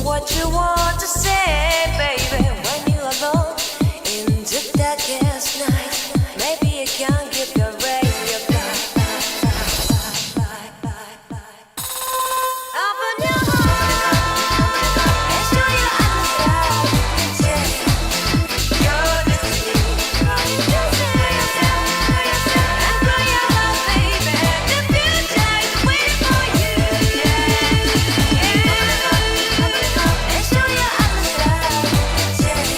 what you want to say, baby. When you're alone in the darkest night, maybe you can give your radio back. Open your heart and show your eyes that you're destiny. And grow your love, baby. The future is waiting for you. And show your eyes that you're destiny.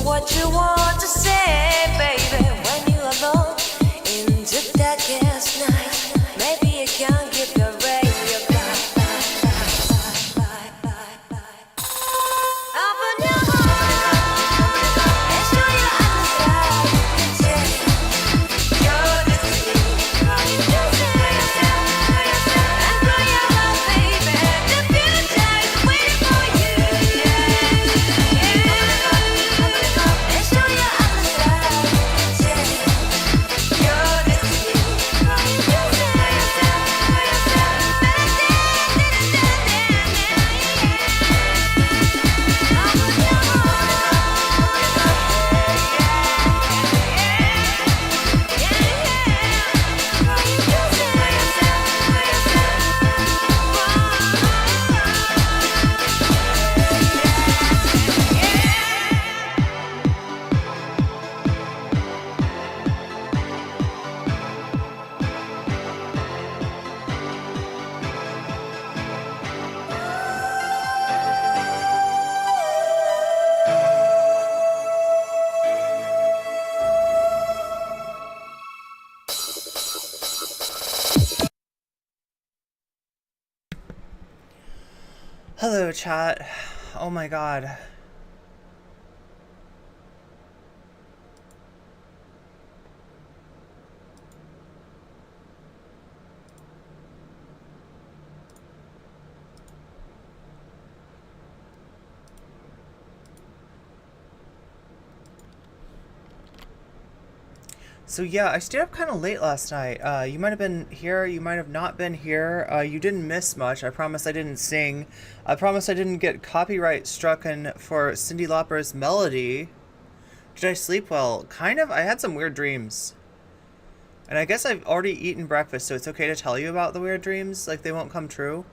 What you want to say, baby, when you're alone in the darkest night, maybe you can give your radio back. Open your heart Hello, chat. Oh my god. So yeah, I stayed up kind of late last night. You might have been here, you might have not been here. You didn't miss much. I promise I didn't sing. I promise I didn't get copyright strucken for Cyndi Lauper's Melody. Did I sleep well? Kind of. I had some weird dreams. And I guess I've already eaten breakfast, so it's okay to tell you about the weird dreams. Like, they won't come true.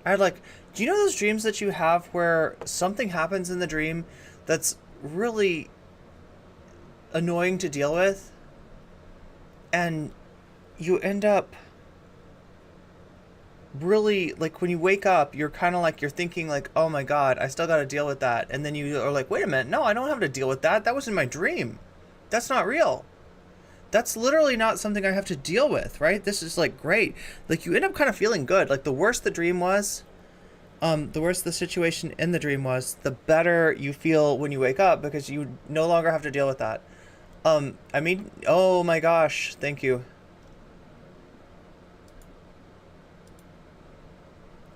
I had like, do you know those dreams that you have where something happens in the dream that's really annoying to deal with? And you end up really, like, when you wake up, you're kind of like, you're thinking like, oh my god, I still got to deal with that. And then you are like, wait a minute, no, I don't have to deal with that. That was in my dream. That's not real. That's literally not something I have to deal with, right? This is like great. Like, you end up kind of feeling good. Like, the worse the dream was, the worse the situation in the dream was, the better you feel when you wake up because you no longer have to deal with that. I mean, oh my gosh, thank you.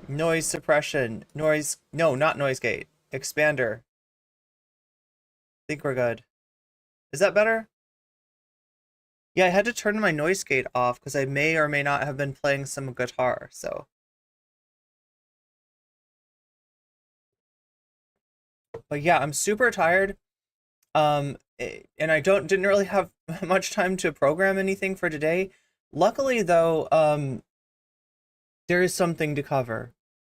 Noise suppression. Noise. No, not noise gate. Expander. Think we're good. Is that better? Yeah, I had to turn my noise gate off because I may or may not have been playing some guitar, so. But yeah, I'm super tired. And I didn't really have much time to program anything for today. Luckily though, there is something to cover.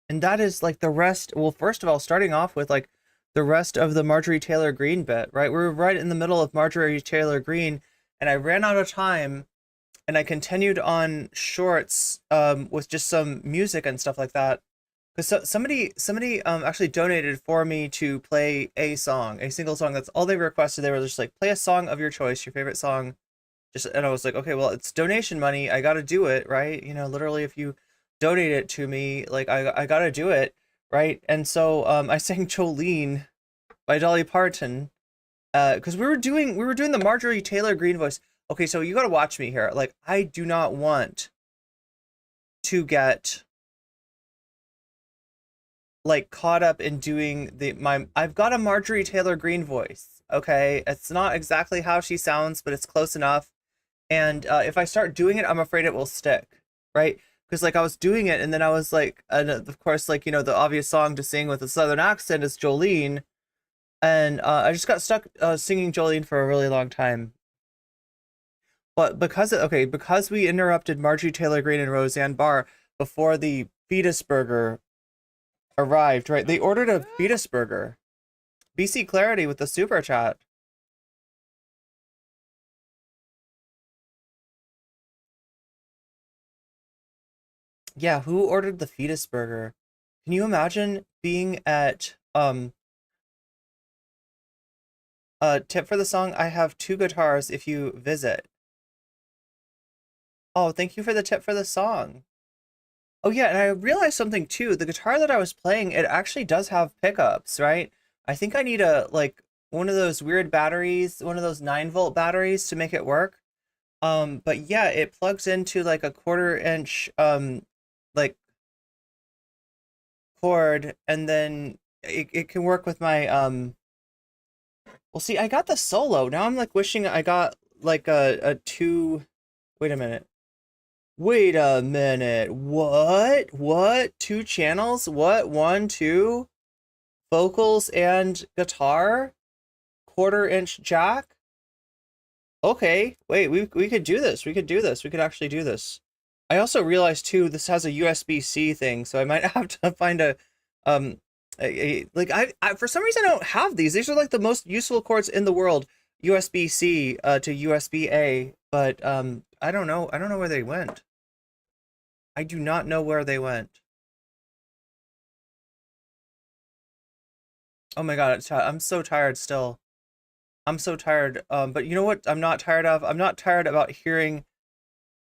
And that is like the rest, well, first of all, starting off with like the rest of the Marjorie Taylor Green bit, right? We're right in the middle of Marjorie Taylor Green, and I ran out of time, and I continued on shorts with just some music and stuff like that. Because somebody actually donated for me to play a song, a single song. That's all they requested. They were just like, play a song of your choice, your favorite song. Just, and I was like, okay, well, it's donation money. I got to do it, right? You know, literally, if you donate it to me, like I got to do it, right? And so I sang Jolene by Dolly Parton because we were doing the Marjorie Taylor Green voice. Okay, so you got to watch me here. Like, I do not want to get like caught up in doing I've got a Marjorie Taylor Green voice. Okay, it's not exactly how she sounds, but it's close enough. And if I start doing it, I'm afraid it will stick, right? Because like I was doing it, and then I was like, and of course, like, you know, the obvious song to sing with a southern accent is Jolene, and I just got stuck singing Jolene for a really long time. But because we interrupted Marjorie Taylor Greene and Roseanne Barr before the fetus burger arrived, right? They ordered a fetus burger. BC Clarity with the super chat. Yeah, who ordered the fetus burger? Can you imagine being at tip for the song? I have two guitars if you visit. Oh, thank you for the tip for the song. Oh yeah, and I realized something too. The guitar that I was playing, it actually does have pickups, right? I think I need a like one of those weird batteries, one of those 9-volt batteries to make it work. But yeah, it plugs into like a 1/4 inch like cord, and then it can work with my well, see, I got the solo. Now I'm like wishing I got like a two. Wait a minute. Wait a minute. What? What? Two channels? What? One, two? Vocals and guitar? 1/4 inch jack? Okay. Wait, we could do this. We could do this. We could actually do this. I also realized too, this has a USB-C thing, so I might have to find um like I for some reason I don't have these. These are like the most useful cords in the world. USB-C to USB-A, but I don't know. I don't know where they went. I do not know where they went. Oh my God, I'm so tired still. I'm so tired. But you know what I'm not tired of? I'm not tired about hearing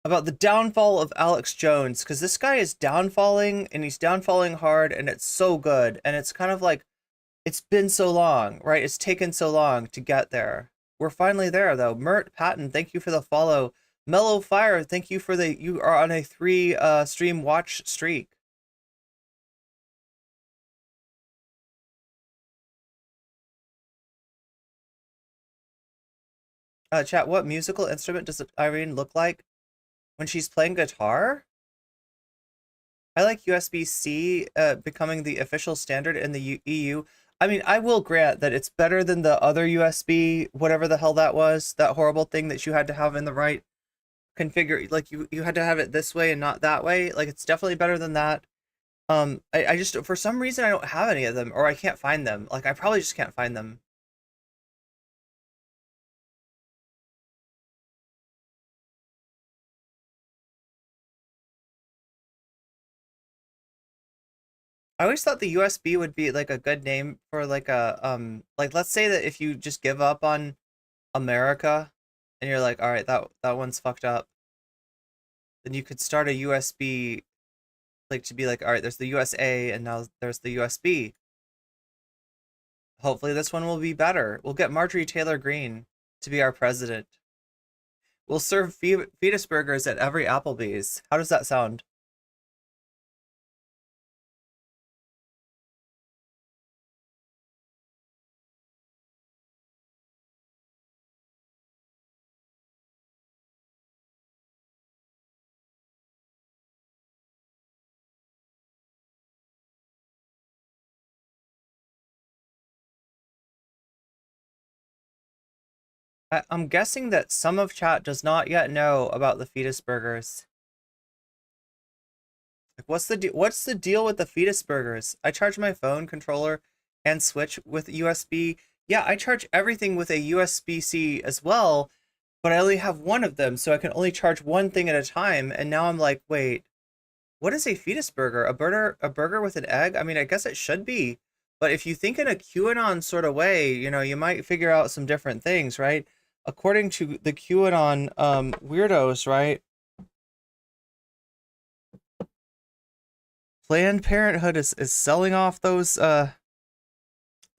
about the downfall of Alex Jones, because this guy is downfalling and he's downfalling hard and it's so good. And it's kind of like it's been so long, right? It's taken so long to get there. We're finally there though. Mert Patton, thank you for the follow. Mellow Fire, thank you for the you are on a 3 stream watch streak. Chat, what musical instrument does Irene look like when she's playing guitar? I like USB-C becoming the official standard in the EU. I mean, I will grant that it's better than the other USB, whatever the hell that was, that horrible thing that you had to have in the right configure, like you had to have it this way and not that way. Like it's definitely better than that. I just for some reason I don't have any of them, or I can't find them. Like I probably just can't find them. I always thought the USB would be like a good name for like a like let's say that if you just give up on America and you're like, all right, that one's fucked up, then you could start a USB like to be like, all right, there's the USA and now there's the USB. Hopefully this one will be better. We'll get Marjorie Taylor Green to be our president. We'll serve fetus burgers at every Applebee's. How does that sound? I'm guessing that some of chat does not yet know about the fetus burgers. Like, what's the deal with the fetus burgers? I charge my phone controller and Switch with USB. Yeah, I charge everything with a USB-C as well, but I only have one of them, so I can only charge one thing at a time. And now I'm like, wait, what is a fetus burger? A burger with an egg? I mean, I guess it should be. But if you think in a QAnon sort of way, you know, you might figure out some different things, right? According to the QAnon weirdos, right? Planned Parenthood is selling off those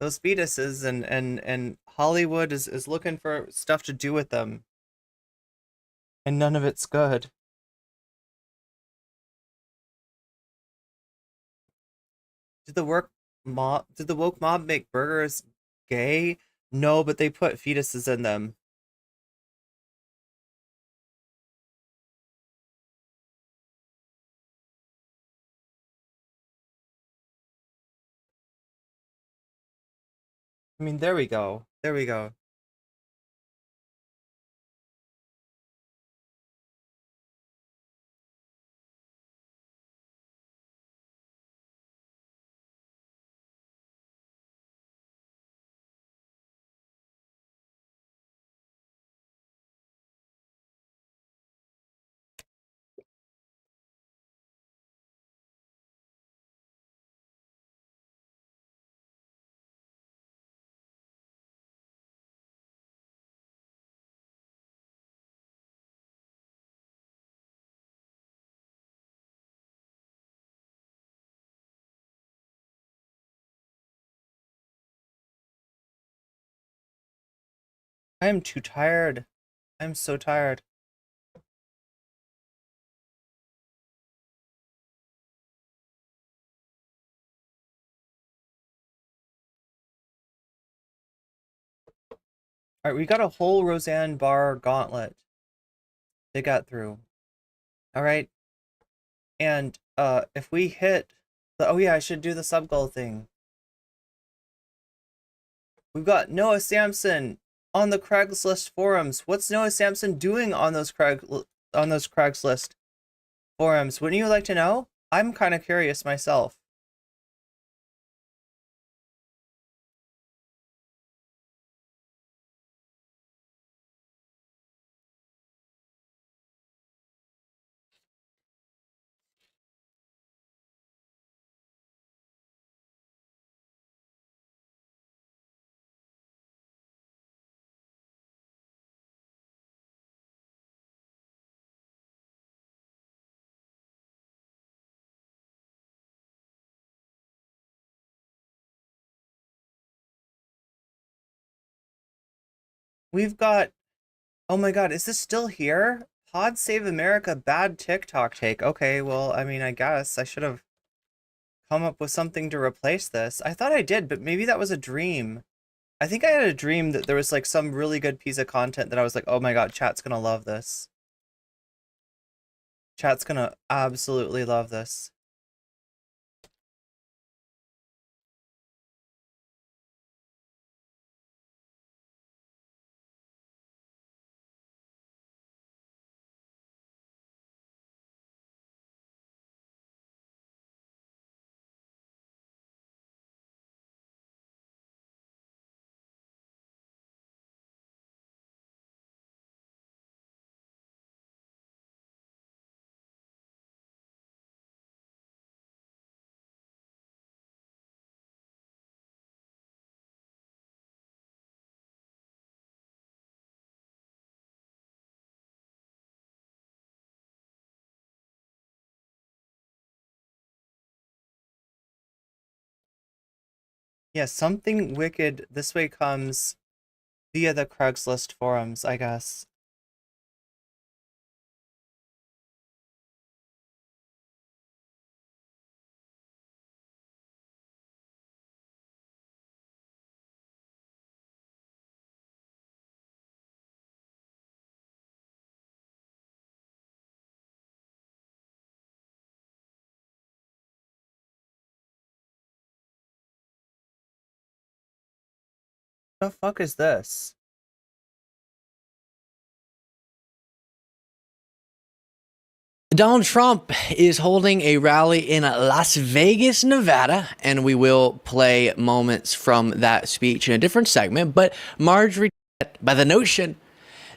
fetuses and Hollywood is looking for stuff to do with them. And none of it's good. Did the woke mob make burgers gay? No, but they put fetuses in them. I mean, there we go. There we go. I am too tired. I'm so tired. All right, we got a whole Roseanne Barr gauntlet to get through. All right. And if we hit the oh yeah, I should do the sub goal thing. We've got Noah Sampson on the Craigslist forums. What's Noah Sampson doing on those Craigslist forums? Wouldn't you like to know? I'm kind of curious myself. We've got, oh my God, is this still here? Pod Save America, bad TikTok take. Okay, well, I mean, I guess I should have come up with something to replace this. I thought I did, but maybe that was a dream. I think I had a dream that there was like some really good piece of content that I was like, oh my God, chat's gonna love this. Chat's gonna absolutely love this. Yeah, something wicked this way comes via the Craigslist forums, I guess. The fuck is this? Donald Trump is holding a rally in Las Vegas, Nevada, and we will play moments from that speech in a different segment. But Marjorie, by the notion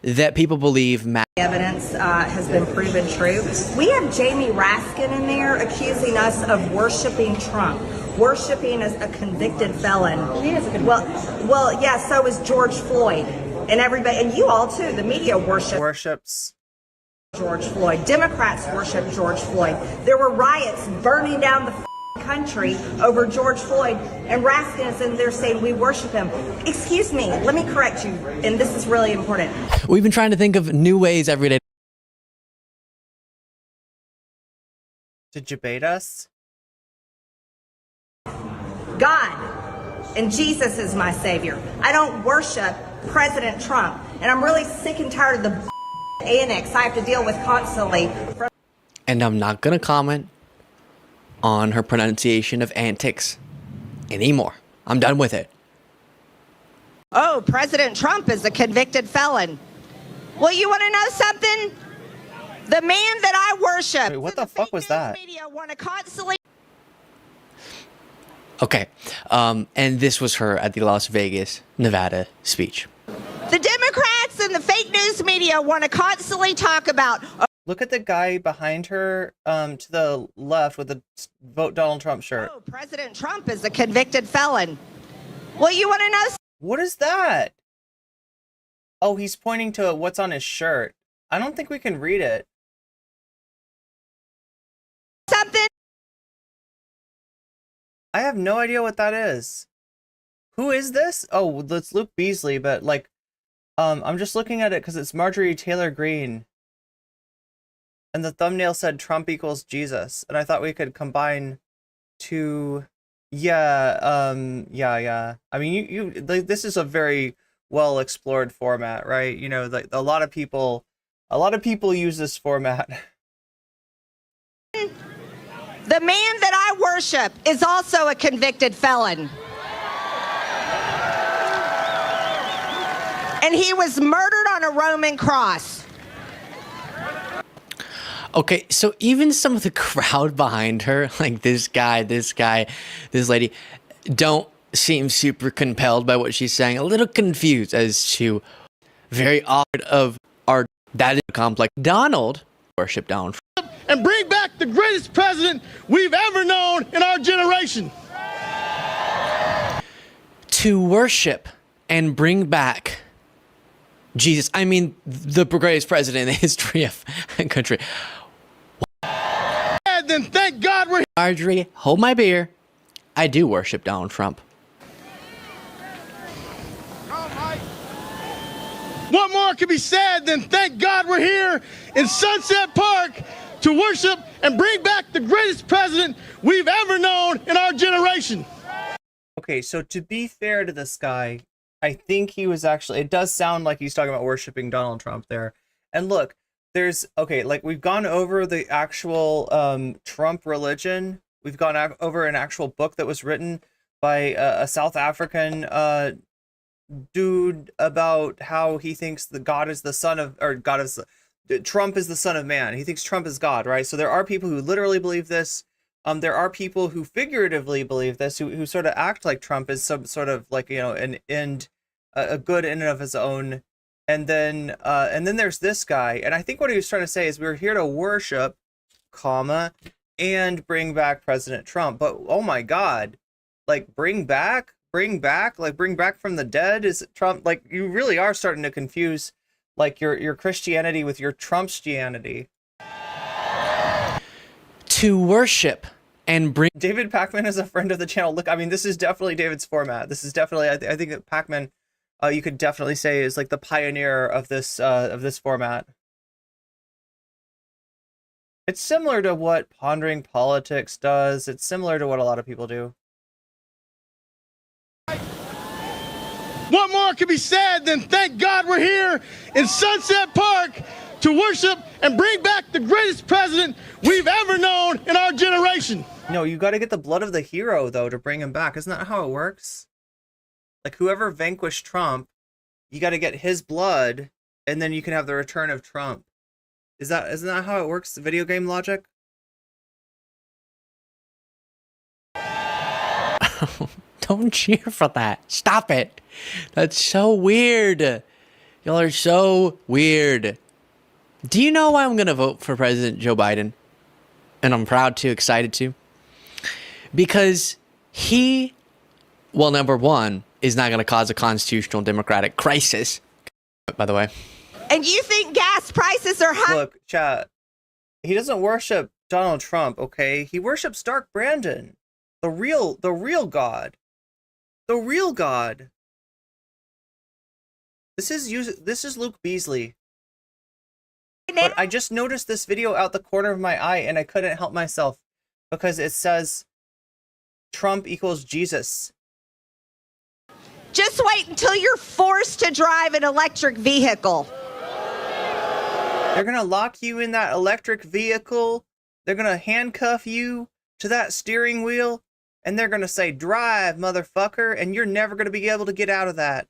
that people believe evidence has been proven true. We have Jamie Raskin in there accusing us of worshiping Trump, worshiping as a convicted felon. Well, yeah, so is George Floyd, and everybody, and you all too. The media Worships George Floyd. Democrats worship George Floyd. There were riots burning down the country over George Floyd, and Raskin is in there saying we worship him. Excuse me, let me correct you, and this is really important. We've been trying to think of new ways every day to debate us. God and Jesus is my savior. I don't worship President Trump, and I'm really sick and tired of the annex I have to deal with constantly. And I'm not going to comment on her pronunciation of antics anymore. I'm done with it. Oh, President Trump is a convicted felon. Well, you want to know something? The man that I worship. Wait, what the fuck was that? Media want to constantly. Okay, and this was her at the Las Vegas, Nevada speech. The Democrats and the fake news media want to constantly talk about. Look at the guy behind her to the left with the Vote Donald Trump shirt. Oh, President Trump is a convicted felon. Well, you want to know? What is that? Oh, he's pointing to what's on his shirt. I don't think we can read it. Something? I have no idea what that is. Who is this? Oh, that's Luke Beasley, but like, I'm just looking at it because it's Marjorie Taylor Green. And the thumbnail said Trump equals Jesus. And I thought we could combine two. Yeah, yeah. I mean, this is a very well explored format, right? You know, like a lot of people use this format. The man that I worship is also a convicted felon. And he was murdered on a Roman cross. Okay, so even some of the crowd behind her, like this guy, this lady, don't seem super compelled by what she's saying. A little confused as to very odd of our that is complex. Donald worship Donald Trump and bring back the greatest president we've ever known in our generation. To worship and bring back Jesus. I mean, the greatest president in the history of the country. Then thank God we're. Marjorie, hold my beer. I do worship Donald Trump. What more can be said than thank God we're here in Sunset Park to worship and bring back the greatest president we've ever known in our generation. Okay, so to be fair to this guy, I think he was actually, it does sound like he's talking about worshiping Donald Trump there. And look, there's, okay, like we've gone over the actual Trump religion. We've gone over an actual book that was written by a South African dude about how he thinks that God is the son of, or God is, Trump is the son of man. He thinks Trump is God, right? So there are people who literally believe this. There are people who figuratively believe this, who sort of act like Trump is some sort of like, you know, an end, a good in and of his own. And then there's this guy. And I think what he was trying to say is we're here to worship, comma, and bring back President Trump. But oh my God, like bring back from the dead is Trump. Like you really are starting to confuse like your Christianity with your Trumpstianity. To worship and bring... David Pacman is a friend of the channel. Look, I mean, this is definitely David's format. This is definitely, I think that Pacman, you could definitely say is like the pioneer of this format. It's similar to what Pondering Politics does. It's similar to what a lot of people do. What more can be said than thank God we're here in Sunset Park to worship and bring back the greatest president we've ever known in our generation. No, you got to get the blood of the hero, though, to bring him back. Isn't that how it works? Like, whoever vanquished Trump, you got to get his blood, and then you can have the return of Trump. Isn't that how it works, the video game logic? Don't cheer for that. Stop it. That's so weird. Y'all are so weird. Do you know why I'm going to vote for President Joe Biden? And I'm proud to, excited to. Because he, well, number one, is not going to cause a constitutional democratic crisis, by the way. And you think gas prices are high? Look, chat, he doesn't worship Donald Trump, okay? He worships Dark Brandon, the real God. The real God. This is Luke Beasley. But I just noticed this video out the corner of my eye and I couldn't help myself because it says Trump equals Jesus. Just wait until you're forced to drive an electric vehicle. They're going to lock you in that electric vehicle. They're going to handcuff you to that steering wheel. And they're going to say, drive, motherfucker. And you're never going to be able to get out of that.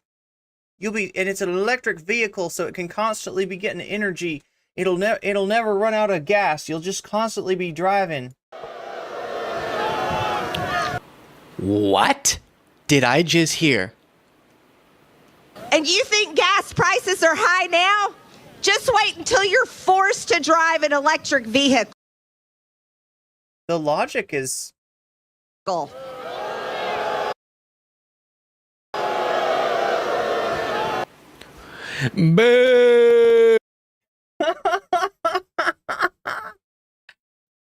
And it's an electric vehicle, so it can constantly be getting energy. It'll never run out of gas. You'll just constantly be driving. What did I just hear? And you think gas prices are high now? Just wait until you're forced to drive an electric vehicle. The logic is... Boo!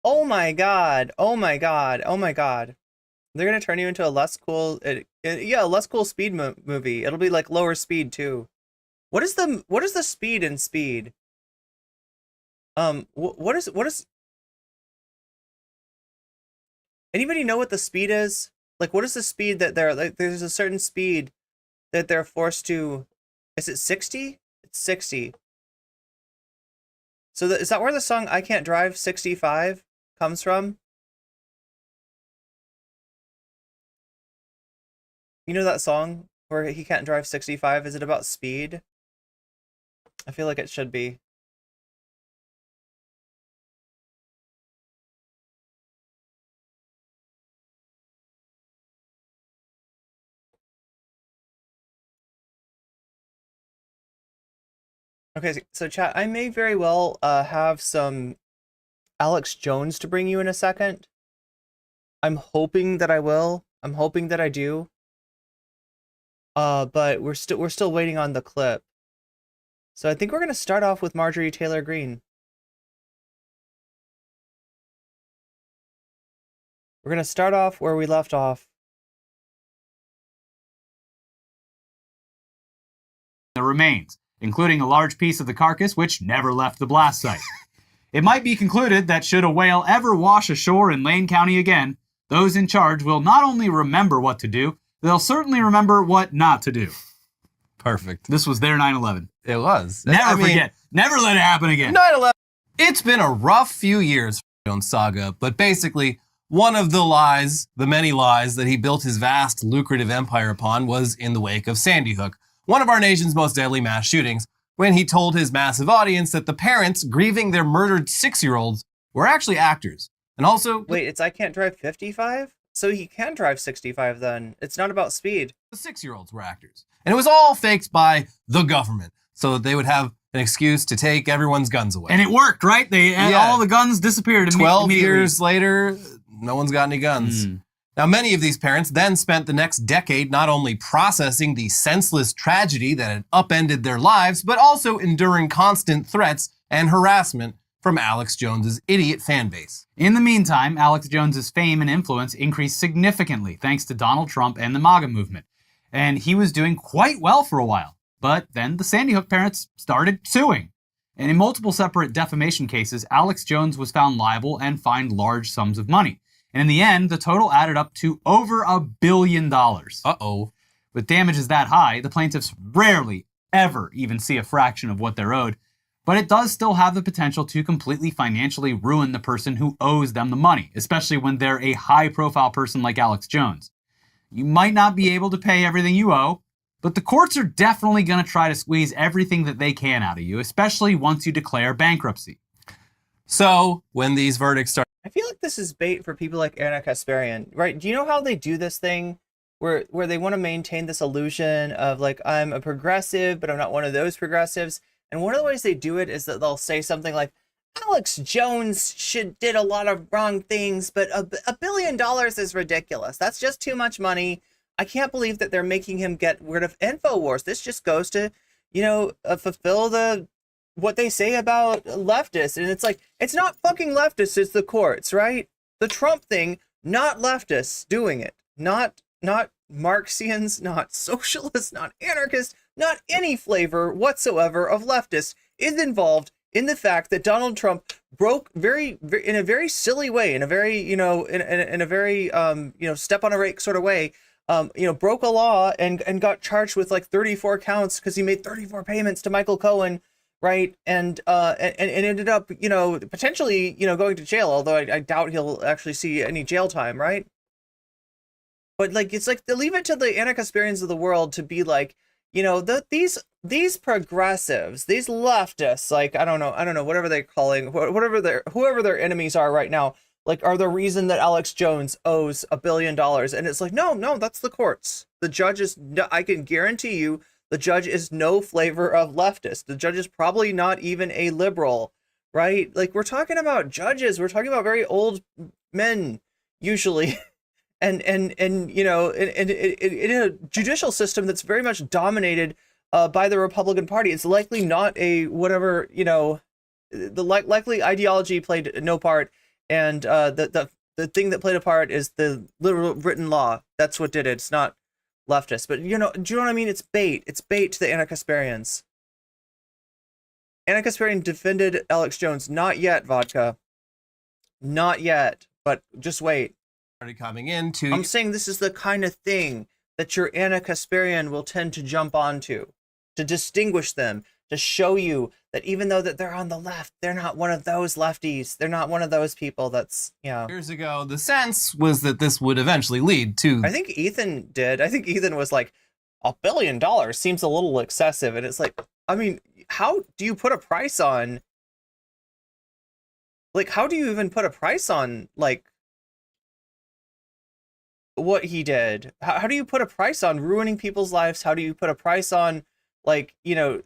Oh my God. Oh my God. Oh my God. They're going to turn you into a less cool... yeah, a less cool speed movie. It'll be like lower speed too. What is the speed in Speed? What is... Anybody know what the speed is? Like, what is the speed that they're... Like, there's a certain speed that they're forced to... Is it 60? It's 60. So is that where the song I Can't Drive 65 comes from? You know that song where he can't drive 65? Is it about speed? I feel like it should be. Okay, so chat, I may very well have some Alex Jones to bring you in a second. I'm hoping that I will. I'm hoping that I do. But we're still waiting on the clip. So I think we're gonna start off with Marjorie Taylor Green. We're gonna start off where we left off. The remains. including a large piece of the carcass which never left the blast site. It might be concluded that should a whale ever wash ashore in Lane County again, those in charge will not only remember what to do, they'll certainly remember what not to do. Perfect. This was their 9/11. It was. Never forget. Never let it happen again. 9/11. It's been a rough few years for the Jones saga, but basically, one of the lies, the many lies that he built his vast, lucrative empire upon was in the wake of Sandy Hook, one of our nation's most deadly mass shootings, when he told his massive audience that the parents grieving their murdered 6-year-olds were actually actors. And also, Wait, it's I can't drive 55? So he can drive 65 then. It's not about speed. the 6-year-olds were actors. And it was all faked by the government, so that they would have an excuse to take everyone's guns away. And it worked, right? All the guns disappeared 12 immediately. years later, no one's got any guns. Now, many of these parents then spent the next decade not only processing the senseless tragedy that had upended their lives, but also enduring constant threats and harassment from Alex Jones's idiot fan base. In the meantime, Alex Jones's fame and influence increased significantly thanks to Donald Trump and the MAGA movement. And he was doing quite well for a while. But then the Sandy Hook parents started suing. And in multiple separate defamation cases, Alex Jones was found liable and fined large sums of money. And in the end, the total added up to over $1 billion. Uh-oh. With damages that high, the plaintiffs rarely, ever even see a fraction of what they're owed. But it does still have the potential to completely financially ruin the person who owes them the money, especially when they're a high-profile person like Alex Jones. You might not be able to pay everything you owe, but the courts are definitely going to try to squeeze everything that they can out of you, especially once you declare bankruptcy. So, when these verdicts start, I feel like this is bait for people like Anna Kasparian, right? Do you know how they do this thing where they want to maintain this illusion of like, I'm a progressive, but I'm not one of those progressives? And one of the ways they do it is that they'll say something like, Alex Jones did a lot of wrong things, but $1 billion is ridiculous. That's just too much money. I can't believe that they're making him get rid of InfoWars. This just goes to, fulfill what they say about leftists. And it's like, it's not fucking leftists, it's the courts, right? The Trump thing, not leftists doing it. Not Marxians, not socialists, not anarchists, not any flavor whatsoever of leftists is involved in the fact that Donald Trump broke in a very silly way, in a very, in a very, step on a rake sort of way, broke a law and got charged with like 34 counts because he made 34 payments to Michael Cohen, right? And ended up, potentially, going to jail, although I doubt he'll actually see any jail time, right? But like, it's like they leave it to the Anna Kasparians of the world to be like, these progressives, these leftists, like, I don't know, whatever they're calling, whoever their enemies are right now, like, are the reason that Alex Jones owes $1 billion. And it's like, no, that's the courts. The judge is, I can guarantee you, the judge is no flavor of leftist. The judge is probably not even a liberal, right? Like, we're talking about judges. We're talking about very old men, usually. And in a judicial system that's very much dominated by the Republican Party, it's likely not a whatever, the likely ideology played no part, and the thing that played a part is the literal written law. That's what did it. It's not leftist, but do you know what I mean? It's bait. It's bait to the Anna Kasparians. Anna Kasparian defended Alex Jones. Not yet, Vodka. Not yet, but just wait. started coming into. I'm saying this is the kind of thing that your Anna Kasparian will tend to jump onto, to distinguish them, to show you that even though that they're on the left, they're not one of those lefties. They're not one of those people that's, Years ago, the sense was that this would eventually lead to. I think Ethan did. I think Ethan was like, $1 billion seems a little excessive. And it's like, I mean, how do you put a price on, like, how do you even put a price on, like, what he did? How do you put a price on ruining people's lives? How do you put a price on, like,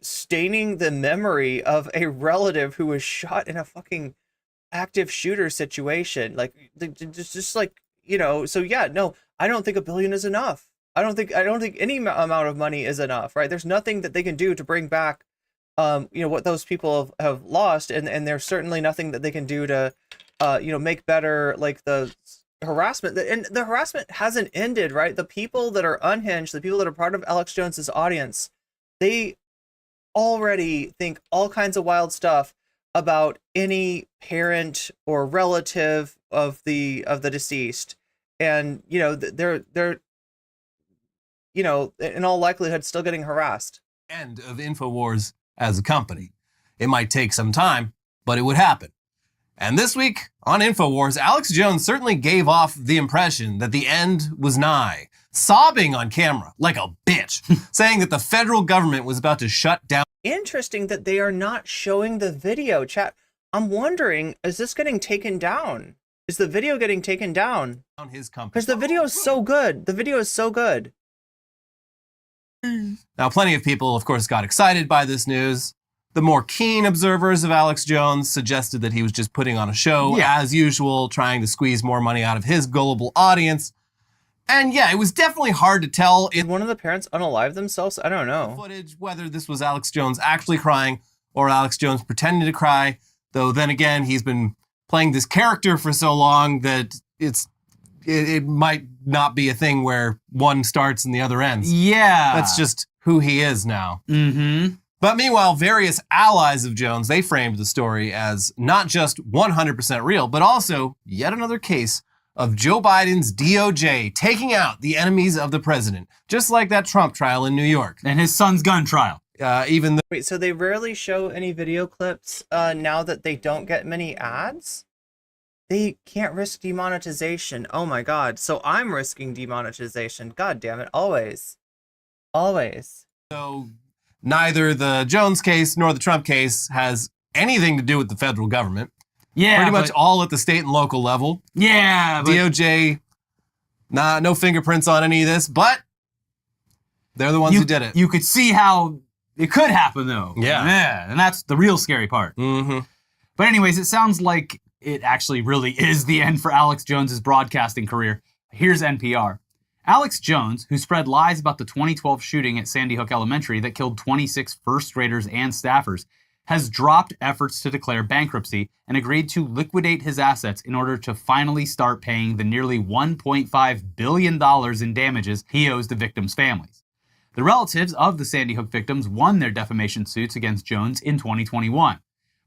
staining the memory of a relative who was shot in a fucking active shooter situation? Like, just like, so yeah, no, I don't think $1 billion is enough. I don't think any amount of money is enough, right? There's nothing that they can do to bring back, what those people have lost. And there's certainly nothing that they can do to, make better, like, the harassment. And the harassment hasn't ended, right? The people that are unhinged, the people that are part of Alex Jones's audience, they already think all kinds of wild stuff about any parent or relative of the deceased, and they're in all likelihood still getting harassed. End of InfoWars as a company. It might take some time, but it would happen. And this week on InfoWars, Alex Jones certainly gave off the impression that the end was nigh, sobbing on camera like a bitch, saying that the federal government was about to shut down. Interesting that they are not showing the video, chat. I'm wondering, is this getting taken down? Is the video getting taken down? His company. Because the video is so good. The video is so good. Now, plenty of people, of course, got excited by this news. The more keen observers of Alex Jones suggested that he was just putting on a show, as usual, trying to squeeze more money out of his gullible audience. And yeah, it was definitely hard to tell Did one of the parents unalive themselves? I don't know. Footage whether this was Alex Jones actually crying or Alex Jones pretending to cry. Though then again, he's been playing this character for so long that it might not be a thing where one starts and the other ends. Yeah. That's just who he is now. Mm-hmm. But meanwhile, various allies of Jones, they framed the story as not just 100% real, but also yet another case of Joe Biden's DOJ taking out the enemies of the president, just like that Trump trial in New York. And his son's gun trial. Wait, so they rarely show any video clips now that they don't get many ads? They can't risk demonetization. Oh my God. So I'm risking demonetization. God damn it. Always. Always. So neither the Jones case nor the Trump case has anything to do with the federal government. Yeah. Pretty much all at the state and local level. Yeah. DOJ, no fingerprints on any of this, but they're the ones who did it. You could see how it could happen, though. Yeah. And that's the real scary part. Mm-hmm. But anyways, it sounds like it actually really is the end for Alex Jones's broadcasting career. Here's NPR. Alex Jones, who spread lies about the 2012 shooting at Sandy Hook Elementary that killed 26 first graders and staffers, has dropped efforts to declare bankruptcy and agreed to liquidate his assets in order to finally start paying the nearly $1.5 billion in damages he owes the victims' families. The relatives of the Sandy Hook victims won their defamation suits against Jones in 2021,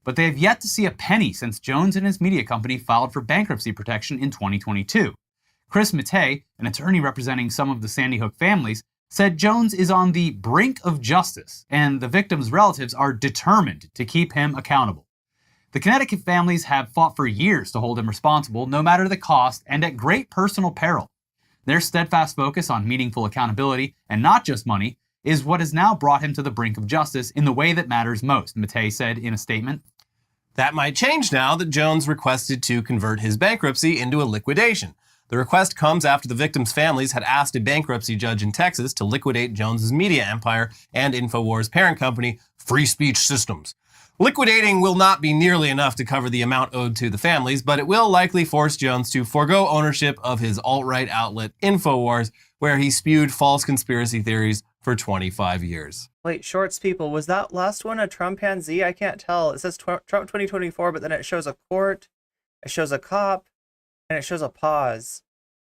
but they have yet to see a penny since Jones and his media company filed for bankruptcy protection in 2022. Chris Matei, an attorney representing some of the Sandy Hook families, said Jones is on the brink of justice, and the victims' relatives are determined to keep him accountable. The Connecticut families have fought for years to hold him responsible, no matter the cost and at great personal peril. Their steadfast focus on meaningful accountability, and not just money, is what has now brought him to the brink of justice in the way that matters most, Matei said in a statement. That might change now that Jones requested to convert his bankruptcy into a liquidation. The request comes after the victims' families had asked a bankruptcy judge in Texas to liquidate Jones's media empire and InfoWars' parent company, Free Speech Systems. Liquidating will not be nearly enough to cover the amount owed to the families, but it will likely force Jones to forego ownership of his alt-right outlet, InfoWars, where he spewed false conspiracy theories for 25 years. Wait, Shorts people, was that last one a Trumpanzee? I can't tell. It says Trump 2024, but then it shows a court, it shows a cop, and it shows a pause.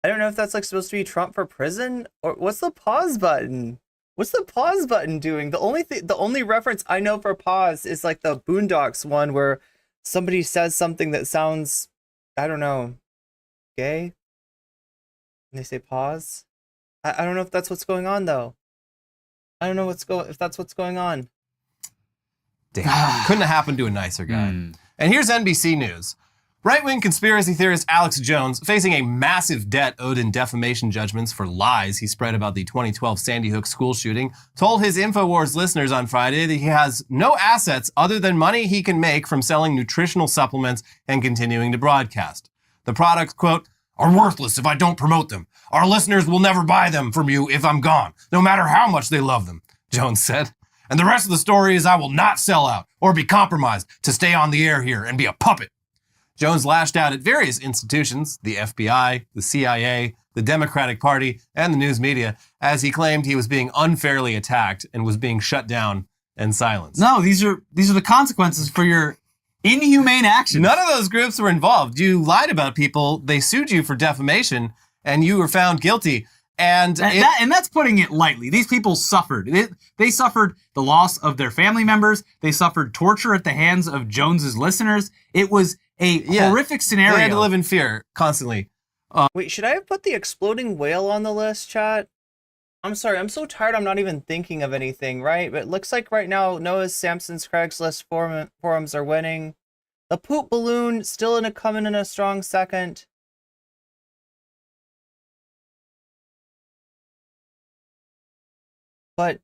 I don't know if that's like supposed to be Trump for prison, or what's the pause button? What's the pause button doing? The only reference I know for pause is like the Boondocks one where somebody says something that sounds, I don't know, gay. And they say pause. I don't know if that's what's going on though. I don't know if that's what's going on. Damn. Couldn't have happened to a nicer guy. And here's NBC News. Right-wing conspiracy theorist Alex Jones, facing a massive debt owed in defamation judgments for lies he spread about the 2012 Sandy Hook school shooting, told his InfoWars listeners on Friday that he has no assets other than money he can make from selling nutritional supplements and continuing to broadcast. The products, quote, are worthless if I don't promote them. Our listeners will never buy them from you if I'm gone, no matter how much they love them, Jones said. And the rest of the story is I will not sell out or be compromised to stay on the air here and be a puppet. Jones lashed out at various institutions, the FBI, the CIA, the Democratic Party, and the news media, as he claimed he was being unfairly attacked and was being shut down and silenced. No, these are the consequences for your inhumane actions. None of those groups were involved. You lied about people, they sued you for defamation, and you were found guilty. And that's putting it lightly. These people suffered. They suffered the loss of their family members. They suffered torture at the hands of Jones's listeners. It was a horrific scenario. They had to live in fear constantly. Wait, should I have put the exploding whale on the list, chat? I'm sorry, I'm so tired I'm not even thinking of anything, right? But it looks like right now Noah's Samson's Craigslist forums are winning. The poop balloon still coming in a strong second. But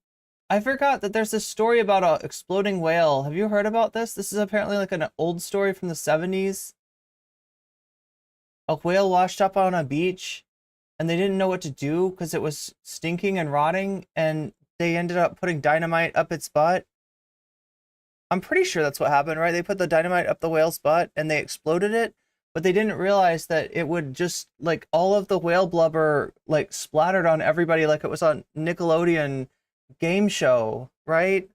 I forgot that there's this story about an exploding whale. Have you heard about this? This is apparently like an old story from the 70s. A whale washed up on a beach and they didn't know what to do because it was stinking and rotting, and they ended up putting dynamite up its butt. I'm pretty sure that's what happened, right? They put the dynamite up the whale's butt and they exploded it, but they didn't realize that it would just, like, all of the whale blubber, like, splattered on everybody like it was on Nickelodeon game show, right?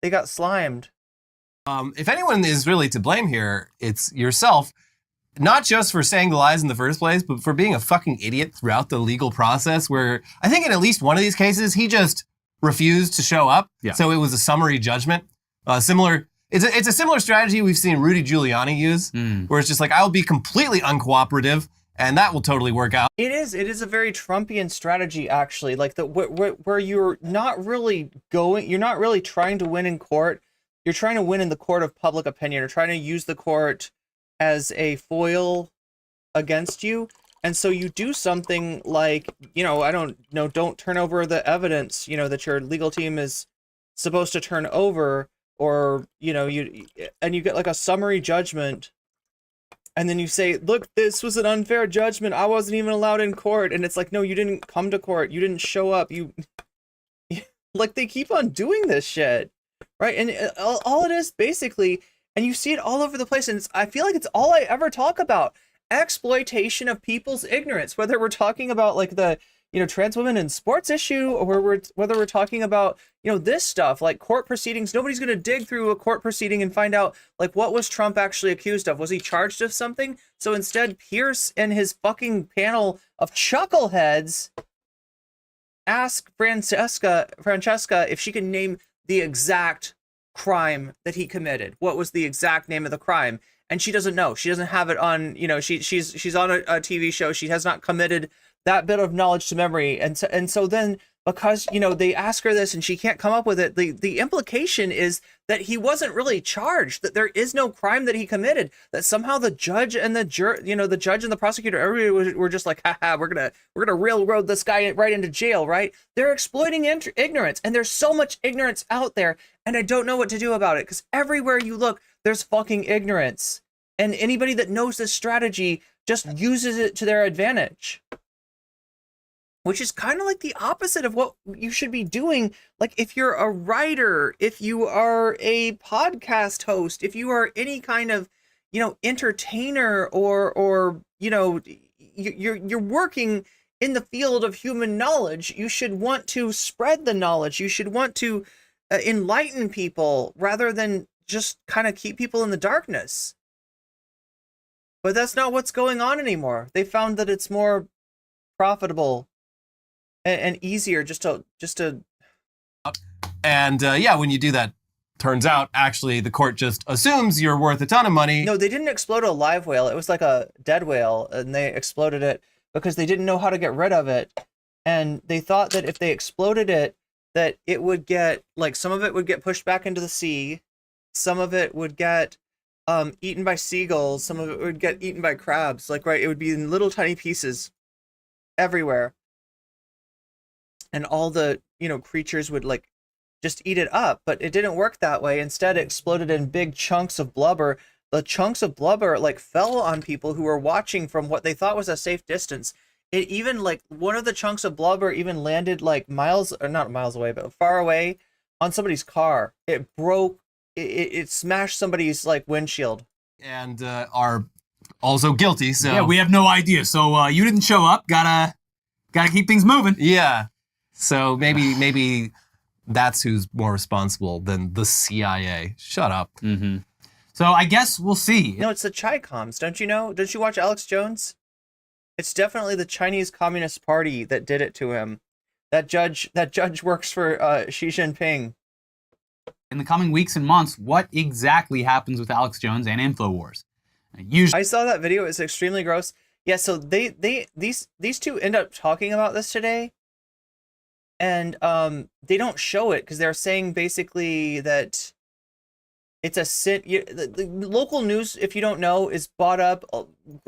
They got slimed. If anyone is really to blame here, it's yourself. Not just for saying the lies in the first place, but for being a fucking idiot throughout the legal process, where I think in at least one of these cases, he just refused to show up. Yeah. So it was a summary judgment. It's a similar strategy we've seen Rudy Giuliani use, where it's just like, I'll be completely uncooperative, and that will totally work out. It is a very Trumpian strategy, actually, like where you're not really trying to win in court. You're trying to win in the court of public opinion. You're trying to use the court as a foil against you. And so you do something like, don't turn over the evidence, that your legal team is supposed to turn over, or, you get like a summary judgment. And then you say, look, this was an unfair judgment. I wasn't even allowed in court. And it's like, no, you didn't come to court. You didn't show up. Like, they keep on doing this shit, right? And all it is basically, and you see it all over the place. And I feel like it's all I ever talk about. Exploitation of people's ignorance, whether we're talking about like the, trans women in sports issue, or whether we're talking about, this stuff like court proceedings. Nobody's going to dig through a court proceeding and find out, like, what was Trump actually accused of? Was he charged of something? So instead, Pierce and his fucking panel of chuckleheads ask Francesca if she can name the exact crime that he committed. What was the exact name of the crime? And she doesn't know. She doesn't have it on, she's on a TV show. She has not committed that bit of knowledge to memory. And so then, because, they ask her this and she can't come up with it, the implication is that he wasn't really charged, that there is no crime that he committed, that somehow the judge and the the judge and the prosecutor, everybody were just like, haha, we're gonna railroad this guy right into jail, right? They're exploiting ignorance, and there's so much ignorance out there, and I don't know what to do about it, because everywhere you look, there's fucking ignorance. And anybody that knows this strategy just uses it to their advantage. Which is kind of like the opposite of what you should be doing. Like, if you're a writer, if you are a podcast host, if you are any kind of, entertainer, or you're working in the field of human knowledge, you should want to spread the knowledge. You should want to enlighten people rather than just kind of keep people in the darkness. But that's not what's going on anymore. They found that it's more profitable and easier just to And when you do that, turns out actually the court just assumes you're worth a ton of money. No, they didn't explode a live whale. It was like a dead whale, and they exploded it because they didn't know how to get rid of it. And they thought that if they exploded it, that it would get, like, some of it would get pushed back into the sea, some of it would get eaten by seagulls, some of it would get eaten by crabs. Like, right, it would be in little tiny pieces everywhere. And all the, creatures would, like, just eat it up. But it didn't work that way. Instead, it exploded in big chunks of blubber. The chunks of blubber, like, fell on people who were watching from what they thought was a safe distance. It even, like, one of the chunks of blubber even landed, like, not miles away, but far away on somebody's car. It broke, it smashed somebody's, like, windshield. And are also guilty, so... Yeah, we have no idea. So you didn't show up. Gotta keep things moving. Yeah. So maybe that's who's more responsible than the CIA. Shut up. Mm-hmm. So I guess we'll see. No, it's the Chi-Coms, don't you know? Don't you watch Alex Jones? It's definitely the Chinese Communist Party that did it to him. That judge works for Xi Jinping. In the coming weeks and months, what exactly happens with Alex Jones and InfoWars? Usually, I saw that video. It's extremely gross. Yeah, so these two end up talking about this today, and they don't show it because they're saying basically that it's a sin. The local news, if you don't know, is bought up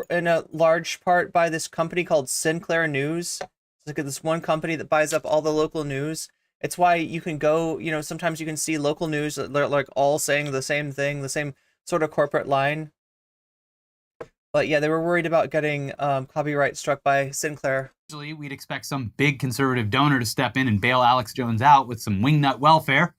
in a large part by this company called Sinclair News. It's like this one company that buys up all the local news. It's why you can go, sometimes you can see local news that they're like all saying the same thing, the same sort of corporate line. But yeah, they were worried about getting copyright struck by Sinclair. usually we'd expect some big conservative donor to step in and bail Alex Jones out with some wingnut welfare.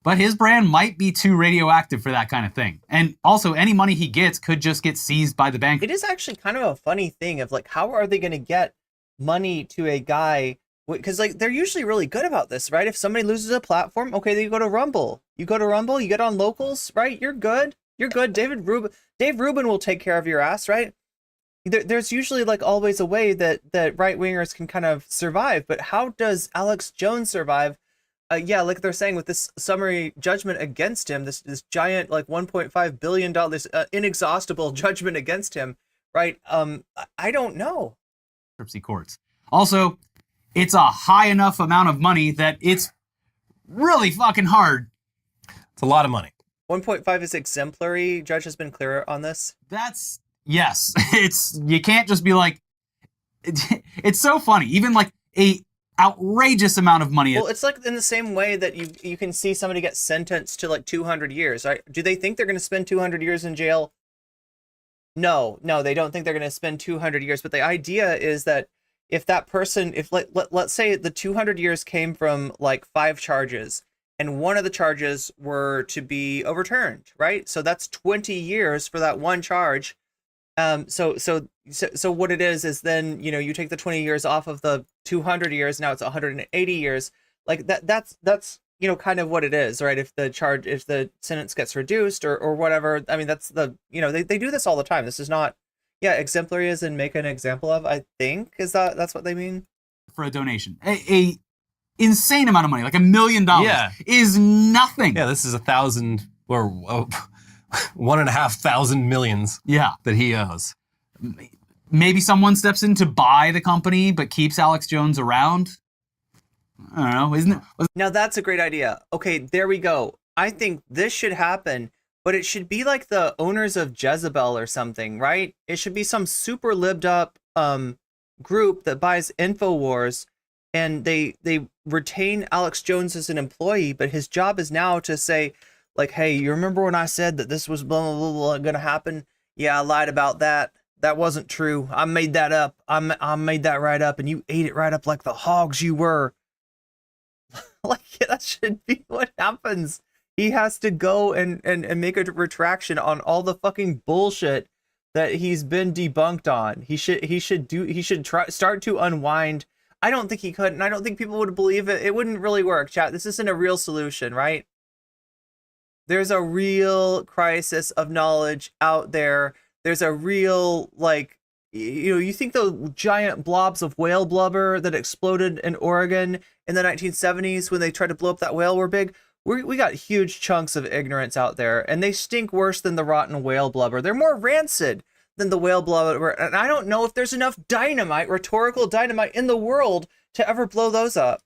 But his brand might be too radioactive for that kind of thing. And also, any money he gets could just get seized by the bank. It is actually kind of a funny thing of like, how are they going to get money to a guy? Because like they're usually really good about this, right? If somebody loses a platform, okay, then you go to Rumble. You go to Rumble, you get on locals, right? You're good. You're good. Dave Rubin will take care of your ass, right? There's usually like always a way that right-wingers can kind of survive. But how does Alex Jones survive? Yeah, like they're saying with this summary judgment against him, this giant like $1.5 billion, this inexhaustible judgment against him, right? I don't know. Courts. Also, it's a high enough amount of money that it's really fucking hard. It's a lot of money. 1.5 is exemplary. Judge has been clear on this. Yes. You can't just be like, it's so funny. Even like a outrageous amount of money. Well, it's like in the same way that you can see somebody get sentenced to like 200 years. Right? Do they think they're going to spend 200 years in jail? No, they don't think they're going to spend 200 years. But the idea is that if that person, let's say the 200 years came from like 5 charges, and one of the charges were to be overturned, right? So that's 20 years for that one charge. So what it is then, you take the 20 years off of the 200 years, now it's 180 years. Like that's kind of what it is, right? If the sentence gets reduced or whatever, I mean, that's they do this all the time. This is not, exemplary as in make an example of, I think, that's what they mean. For a donation. A insane amount of money, like $1 million is nothing. Yeah, this is 1,000 or 1,500 millions that he owes. Maybe someone steps in to buy the company but keeps Alex Jones around. I don't know, isn't it? Now that's a great idea. Okay, there we go. I think this should happen, but it should be like the owners of Jezebel or something, right? It should be some super libbed up group that buys InfoWars, and they retain Alex Jones as an employee, but his job is now to say, like, hey, you remember when I said that this was blah, blah, blah, blah gonna happen? Yeah, I lied about that. That wasn't true. I made that up. I made that right up, and you ate it right up like the hogs you were. Like, that should be what happens. He has to go and make a retraction on all the fucking bullshit that he's been debunked on. He should start to unwind. I don't think he could, and I don't think people would believe it. It wouldn't really work, chat. This isn't a real solution, right? There's a real crisis of knowledge out there. There's a real, like, you think the giant blobs of whale blubber that exploded in Oregon in the 1970s when they tried to blow up that whale were big? We got huge chunks of ignorance out there, and they stink worse than the rotten whale blubber. They're more rancid than the whale blubber, and I don't know if there's enough dynamite, rhetorical dynamite, in the world to ever blow those up.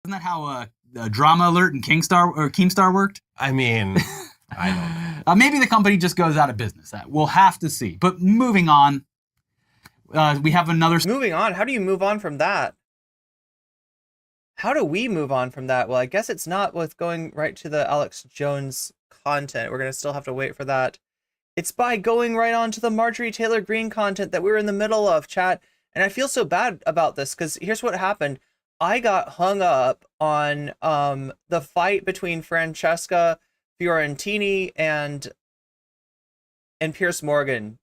Isn't that how Drama Alert and Keemstar worked? I mean, I don't know. Maybe the company just goes out of business. We'll have to see. But moving on, we have another... Moving on? How do you move on from that? How do we move on from that? Well, I guess it's not with going right to the Alex Jones content. We're going to still have to wait for that. It's by going right on to the Marjorie Taylor Green content that we were in the middle of, chat. And I feel so bad about this because here's what happened. I got hung up on the fight between Francesca Fiorentini and Piers Morgan.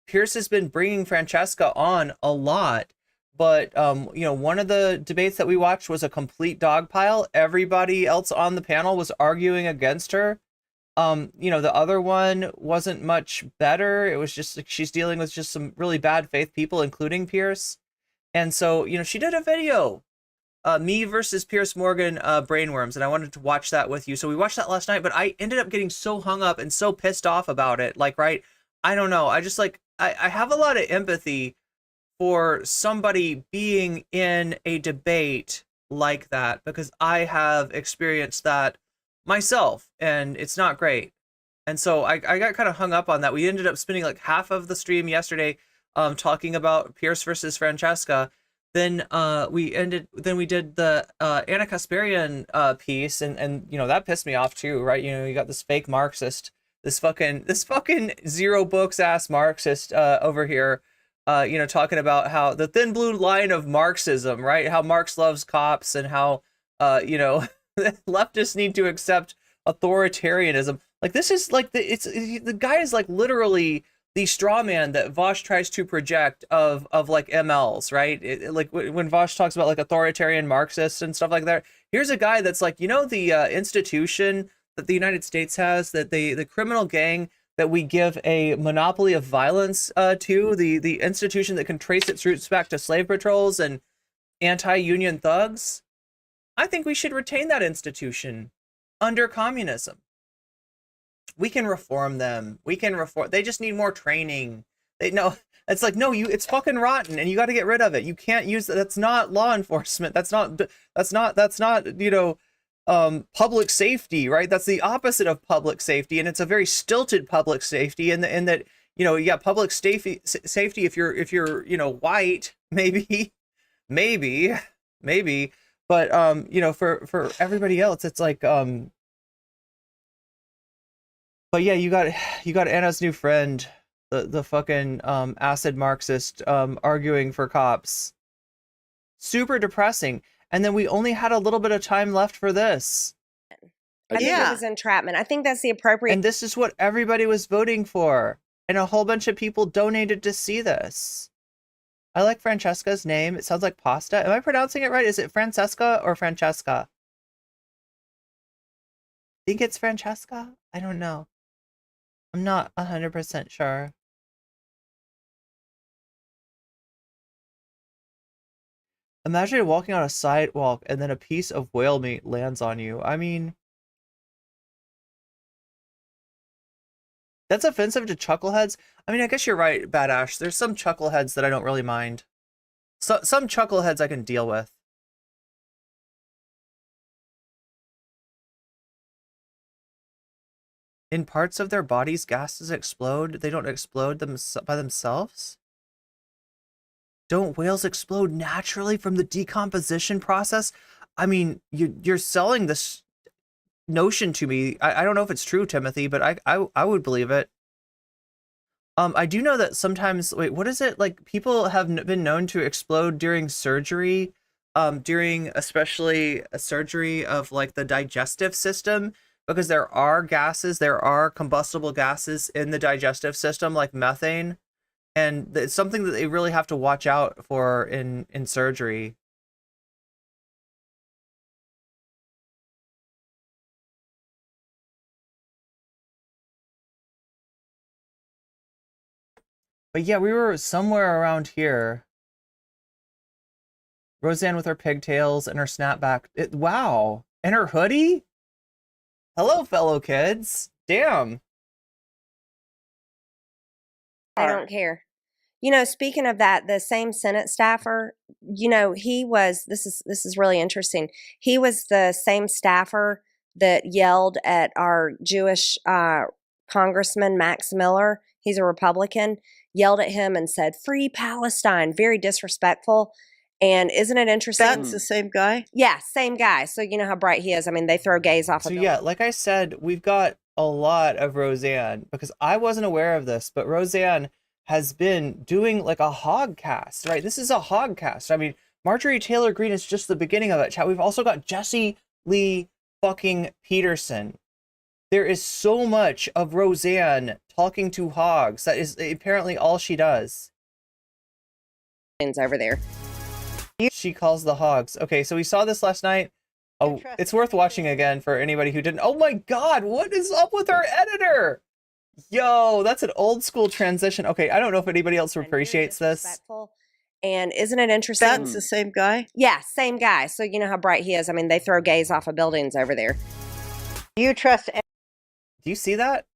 Piers has been bringing Francesca on a lot, but one of the debates that we watched was a complete dog pile. Everybody else on the panel was arguing against her. The other one wasn't much better. It was just like she's dealing with just some really bad faith people, including Pierce. And so, she did a video, me versus Pierce Morgan, Brainworms, and I wanted to watch that with you. So we watched that last night, but I ended up getting so hung up and so pissed off about it. Like, right? I don't know. I just I have a lot of empathy for somebody being in a debate like that, because I have experienced that myself, and it's not great. And so I got kind of hung up on that. We ended up spending like half of the stream yesterday talking about Pierce versus Francesca. Then we did the Anna Kasparian piece, and that pissed me off too, right? You got this fake Marxist, this fucking zero books ass Marxist over here, talking about how the thin blue line of Marxism, right? How Marx loves cops, and how leftists need to accept authoritarianism. Like, this is like the guy is like literally the straw man that Vosh tries to project of like MLs, right? Like when Vosh talks about like authoritarian Marxists and stuff like that, here's a guy that's like, the institution that the United States has, that the criminal gang that we give a monopoly of violence to, the institution that can trace its roots back to slave patrols and anti-union thugs. I think we should retain that institution under communism. We can reform them. They just need more training. It's like, no, it's fucking rotten, and you got to get rid of it. You can't use it. That's not law enforcement. That's not public safety, right? That's the opposite of public safety, and it's a very stilted public safety. And that you got public safety if you're white, maybe, but for everybody else, it's like But yeah, you got Anna's new friend, the fucking acid Marxist, arguing for cops. Super depressing. And then we only had a little bit of time left for this. I think it was entrapment. I think that's the appropriate. And this is what everybody was voting for. And a whole bunch of people donated to see this. I like Francesca's name. It sounds like pasta. Am I pronouncing it right? Is it Francesca or Francesca? I think it's Francesca. I don't know. I'm not 100% sure. Imagine walking on a sidewalk and then a piece of whale meat lands on you. I mean, that's offensive to chuckleheads. I mean, I guess you're right, Bad Ash. There's some chuckleheads that I don't really mind. Some chuckleheads I can deal with. In parts of their bodies, gases explode. They don't explode by themselves? Don't whales explode naturally from the decomposition process? I mean, you're selling this notion to me. I don't know if it's true, Timothy, but I would believe it. I do know that sometimes, wait, what is it? Like, people have been known to explode during surgery, during especially a surgery of like the digestive system, because there are combustible gases in the digestive system, like methane. And it's something that they really have to watch out for in surgery. But yeah, we were somewhere around here. Roseanne with her pigtails and her snapback. Wow. And her hoodie? Hello, fellow kids. Damn. I don't care. Speaking of that, the same Senate staffer, he was, this is really interesting. He was the same staffer that yelled at our Jewish Congressman, Max Miller. He's a Republican, yelled at him and said, "Free Palestine," very disrespectful. And isn't it interesting? That's the same guy? Yeah, same guy. So you know how bright he is. I mean, they throw gays off. So yeah, like I said, we've got a lot of Roseanne, because I wasn't aware of this, but Roseanne has been doing like a HOG cast, right? This is a HOG cast. I mean, Marjorie Taylor Green is just the beginning of it, chat. We've also got Jesse Lee fucking Peterson. There is so much of Roseanne talking to hogs. That is apparently all she does. Over there. She calls the hogs. Okay, so we saw this last night. Oh, it's worth watching again for anybody who didn't. Oh my God, what is up with our editor? Yo, that's an old school transition. Okay, I don't know if anybody else appreciates this. Disrespectful. And isn't it interesting? That's the same guy? Yeah, same guy. So you know how bright he is. I mean, they throw gays off of buildings over there. You trust Do you see that?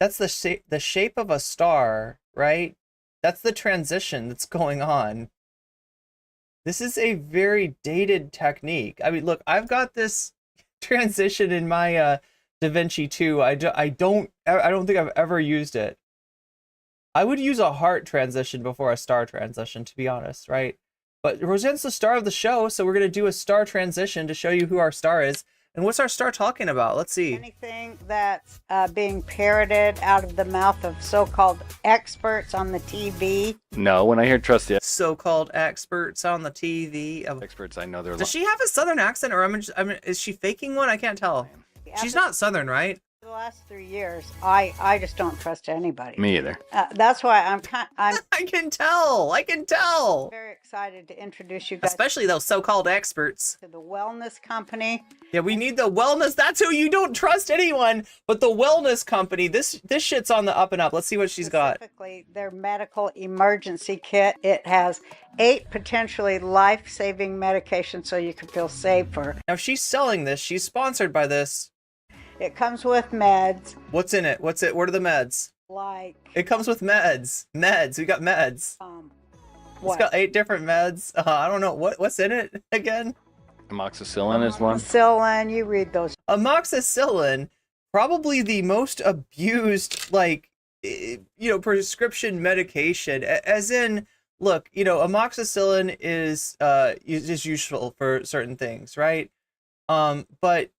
That's the shape of a star, right? That's the transition that's going on. This is a very dated technique. I mean, look, I've got this transition in my DaVinci 2. I don't think I've ever used it. I would use a heart transition before a star transition, to be honest, right? But Roseanne's the star of the show, so we're going to do a star transition to show you who our star is. And what's our star talking about? Let's see. anything that's being parroted out of the mouth of so-called experts on the TV? No, when I hear trust the So-called experts on the TV. experts, I know they're Does she have a Southern accent, or is she faking one? I can't tell. She's not Southern, right? The last 3 years, I just don't trust anybody. me either. That's why I'm I can tell. very excited to introduce you guys Especially those so-called experts. to the wellness company. Yeah, we need the wellness. That's who you don't trust anyone, but the wellness company. This shit's on the up and up. Let's see what she's got. Specifically, their medical emergency kit. It has 8 potentially life-saving medications so you can feel safer. Now she's selling this. She's sponsored by this. It comes with meds What's in it? What's it? What are the meds? like It comes with meds. Meds. We got meds. It's what? got 8 different meds. I don't know what's in it again. Amoxicillin is one. Amoxicillin, you read those. Amoxicillin, probably the most abused, prescription medication. As in, look, amoxicillin is useful for certain things, right? But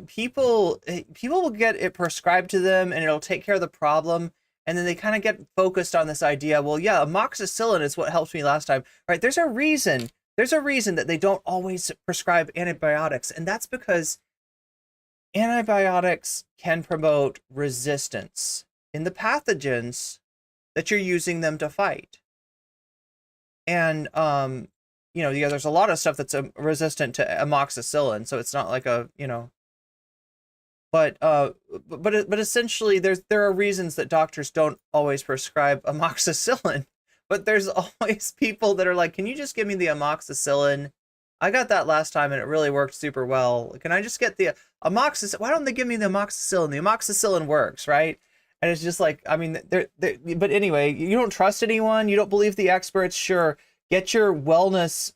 people will get it prescribed to them, and it'll take care of the problem. And then they kind of get focused on this idea. Well, yeah, amoxicillin is what helped me last time, right? There's a reason that they don't always prescribe antibiotics, and that's because antibiotics can promote resistance in the pathogens that you're using them to fight. And there's a lot of stuff that's resistant to amoxicillin, so it's not like but essentially there are reasons that doctors don't always prescribe amoxicillin. But there's always people that are like, can you just give me the amoxicillin? I got that last time and it really worked super well. Can I just get the amoxicillin? Why don't they give me the amoxicillin? The amoxicillin works, right? And it's just like, I mean, but anyway, you don't trust anyone. You don't believe the experts. Sure. Get your wellness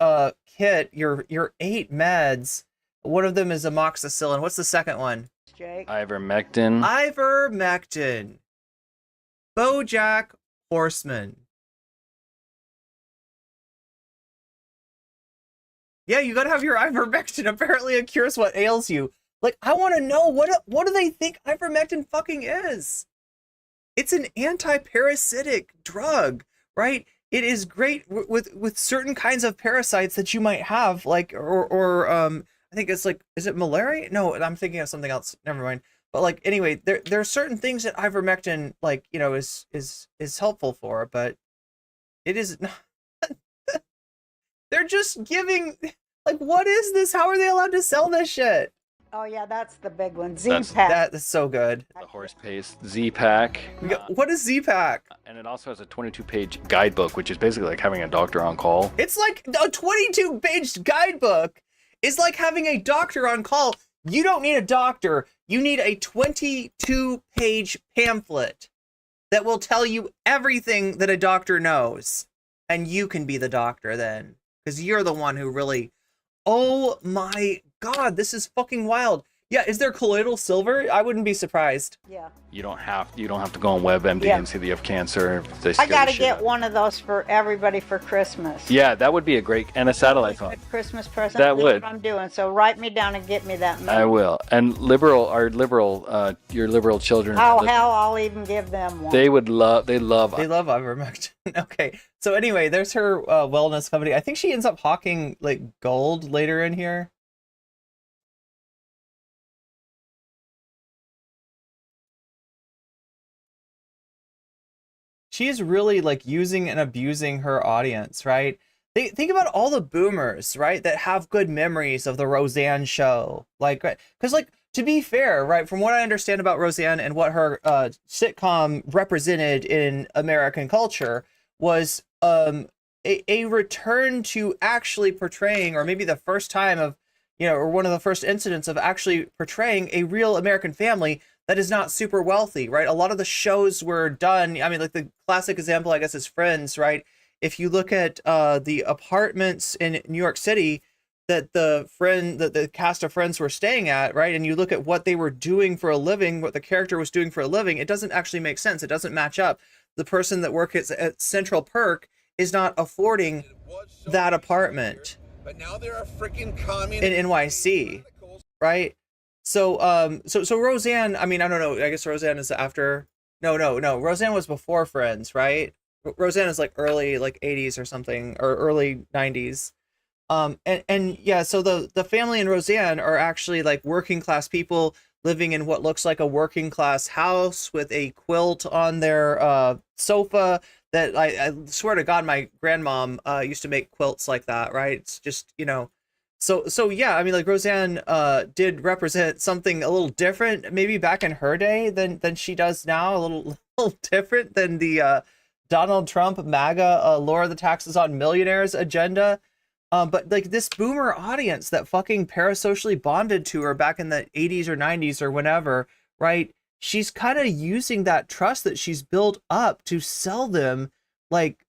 kit, your 8 meds. One of them is amoxicillin. What's the second one? Jake. Ivermectin. Ivermectin. BoJack Horseman. Yeah, you gotta have your ivermectin. Apparently it cures what ails you. Like, I want to know, what do they think ivermectin fucking is? It's an anti-parasitic drug, right? It is great with certain kinds of parasites that you might have, like, or I think it's like, is it malaria? No, I'm thinking of something else. Never mind. But like, anyway, there are certain things that ivermectin, like, is helpful for, but it is not. They're just giving, like, what is this? How are they allowed to sell this shit? Oh yeah, that's the big one. That's- Z-Pack. That is so good. The horse paste. Z-Pack. What is Z-Pack? And it also has a 22-page guidebook, which is basically like having a doctor on call. It's like a 22-page guidebook is like having a doctor on call. You don't need a doctor. You need a 22-page pamphlet that will tell you everything that a doctor knows. And you can be the doctor then. Because you're the one who really... Oh my God, this is fucking wild. Yeah, is there colloidal silver? I wouldn't be surprised. Yeah. You don't have to go on WebMD Yeah. and see that you have cancer. They I scare the gotta shit get out of one of those for everybody for Christmas. you. Yeah, that would be a great, and a satellite phone. Christmas present. That That's would. what I'm doing. So write me down and get me that money. I will. And your liberal children. Oh hell, I'll even give them one. They love They love ivermectin. Okay, so anyway, there's her wellness company. I think she ends up hawking like gold later in here. She is really like using and abusing her audience, right? Think about all the boomers, right, that have good memories of the Roseanne show. Like, because, like, to be fair, right, from what I understand about Roseanne and what her sitcom represented in American culture was a return to actually portraying, or maybe the first time of, or one of the first incidents of actually portraying a real American family that is not super wealthy, right? A lot of the shows were done, I mean, like the classic example, I guess, is Friends, right? If you look at the apartments in New York City that the cast of Friends were staying at, right? And you look at what they were doing for a living, what the character was doing for a living, it doesn't actually make sense. It doesn't match up. The person that works at Central Perk is not affording that apartment. But now they're a freaking communist in NYC, right? So Roseanne, I mean, I don't know. I guess Roseanne is after. No. Roseanne was before Friends, right? Roseanne is like early, like 80s or something, or early 90s. And yeah, so the family in Roseanne are actually like working class people living in what looks like a working class house with a quilt on their sofa. That I swear to God, my grandmom used to make quilts like that, right? It's just, so yeah, I mean, like Roseanne did represent something a little different, maybe back in her day than she does now, a little different than the Donald Trump MAGA lower the taxes on millionaires agenda. But like this boomer audience that fucking parasocially bonded to her back in the 80s or 90s or whenever, right? She's kind of using that trust that she's built up to sell them like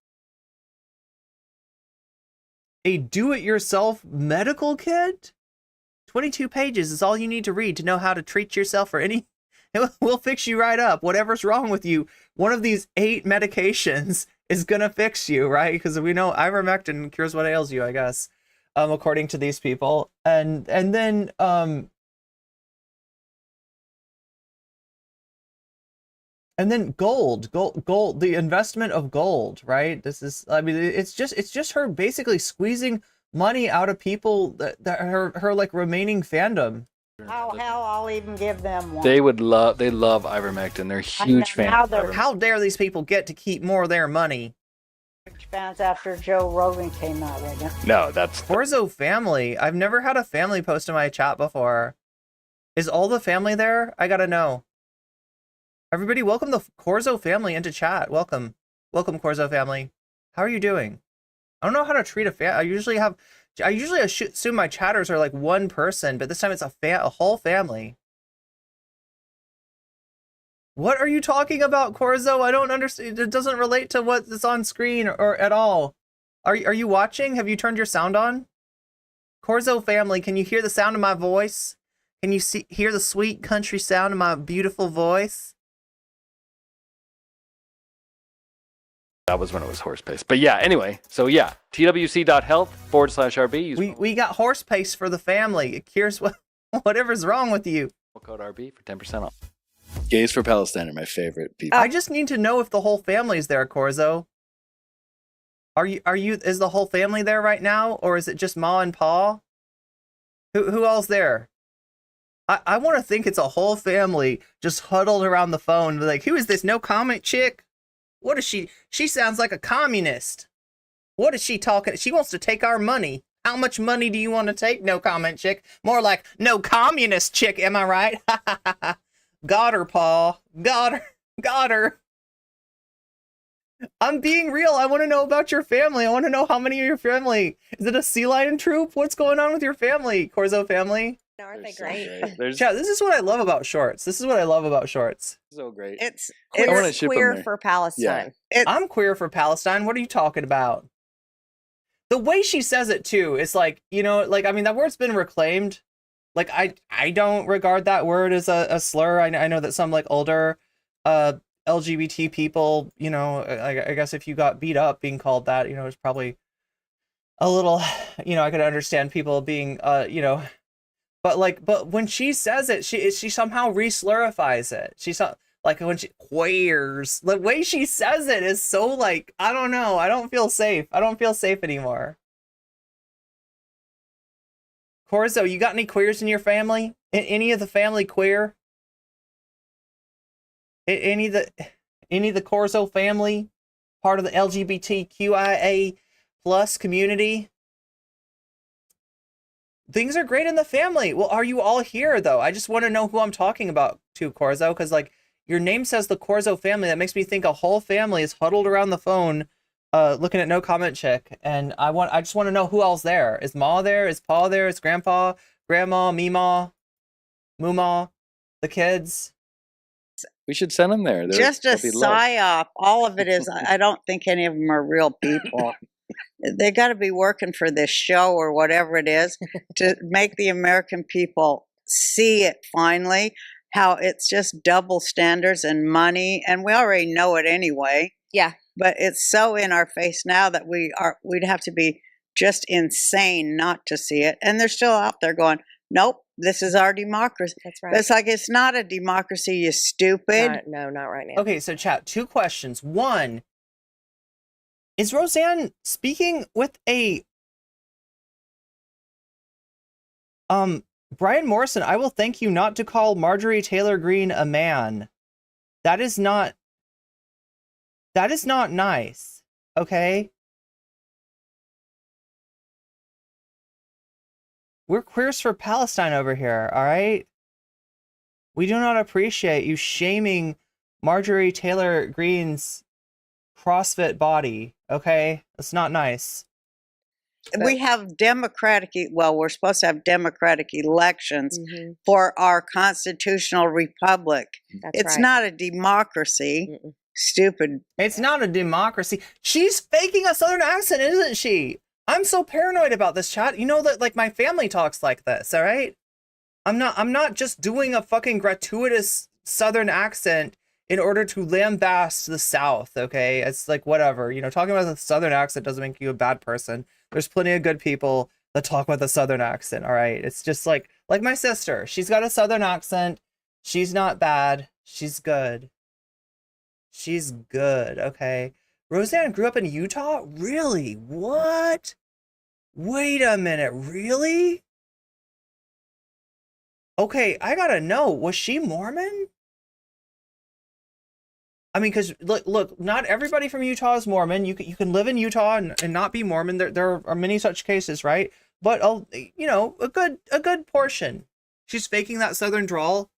a do-it-yourself medical kit. 22 pages is all you need to read to know how to treat yourself for any. We'll fix you right up. Whatever's wrong with you, one of these 8 medications is gonna fix you, right? Because we know ivermectin cures what ails you, I guess, according to these people. And then gold, the investment of gold, right? This is, I mean, it's just her basically squeezing money out of people that her like remaining fandom. Oh, hell, I'll even give them one. They love ivermectin. They're huge fans. How dare these people get to keep more of their money? Fans after Joe Rogan came out with it. No, that's Corzo family. I've never had a family post in my chat before. Is all the family there? I gotta know. Everybody, welcome the Corzo family into chat. Welcome, Corzo family. How are you doing? I don't know how to treat a fan. I usually assume my chatters are like one person, but this time it's a whole family. What are you talking about, Corzo? I don't understand. It doesn't relate to what is on screen or at all. Are you watching? Have you turned your sound on? Corzo family, can you hear the sound of my voice? Can you hear the sweet country sound of my beautiful voice? That was when it was horse paste. But yeah, anyway, so yeah, twc.health/RB. We got horse paste for the family. It cures whatever's wrong with you. Code RB for 10% off. Gays for Palestine are my favorite people. I just need to know if the whole family's there, Corzo. Is the whole family there right now, or is it just Ma and Pa? Who all's there? I want to think it's a whole family just huddled around the phone, like, who is this no comment chick? What is she? She sounds like a communist. What is she talking? She wants to take our money. How much money do you want to take? No comment chick. More like no communist chick. Am I right? Got her, Paul. Got her. I'm being real. I want to know about your family. I want to know how many of your family. Is it a sea lion troop? What's going on with your family, Corzo family? Aren't they great? Chat, this is what I love about shorts. So great. It's ship 'em queer there. for Palestine. I'm queer for Palestine. What are you talking about? The way she says it too, it's like, like, I mean, that word's been reclaimed. Like, I don't regard that word as a slur. I know that some like older LGBT people, I guess if you got beat up being called that, it's probably a little, I could understand people being, but when she says it, she somehow re-slurifies it. Like when she queers, the way she says it is so like, I don't know. I don't feel safe. I don't feel safe anymore. Corzo, you got any queers in your family? Any of the family queer? Any of the Corzo family? Part of the LGBTQIA plus community. Things are great in the family. Well, are you all here though? I just want to know who I'm talking about to, Corzo, because like your name says the Corzo family. That makes me think a whole family is huddled around the phone, looking at No Comment Chick. And I just want to know who else there. Is Ma there? Is Pa there? Is Grandpa, Grandma, Meemaw, Moomaw, the kids? We should send them there. Just a they'll be loved. psyop. All of it is. I don't think any of them are real people. They got to be working for this show or whatever it is to make the American people see it finally, how it's just double standards and money. And we already know it anyway. Yeah. But it's so in our face now that we'd have to be just insane not to see it. And they're still out there going, nope, this is our democracy. That's right. It's like, it's not a democracy, you stupid. No, not right now. Okay, so chat, 2 questions. 1, is Roseanne speaking with a Brian Morrison? I will thank you not to call Marjorie Taylor Green a man. That is not nice. Okay? We're queers for Palestine over here, all right? We do not appreciate you shaming Marjorie Taylor Greene's CrossFit body, okay? That's not nice. We have we're supposed to have democratic elections Mm-hmm. for our constitutional republic. That's It's right. not a democracy. Mm-mm. Stupid. It's not a democracy. She's faking a Southern accent, isn't she? I'm so paranoid about this, chat. You know that like my family talks like this, all right? I'm not just doing a fucking gratuitous Southern accent in order to lambast the South, okay? It's like, whatever. You know, talking about the Southern accent doesn't make you a bad person. There's plenty of good people that talk with a Southern accent, all right? It's just like my sister. She's got a Southern accent. She's not bad. She's good. She's good, okay? Roseanne grew up in Utah? Really? What? Wait a minute, really? Okay, I gotta know, was she Mormon? I mean, because look, not everybody from Utah is Mormon. You can live in Utah and not be Mormon. There are many such cases, right? But you know, a good portion. She's faking that Southern drawl.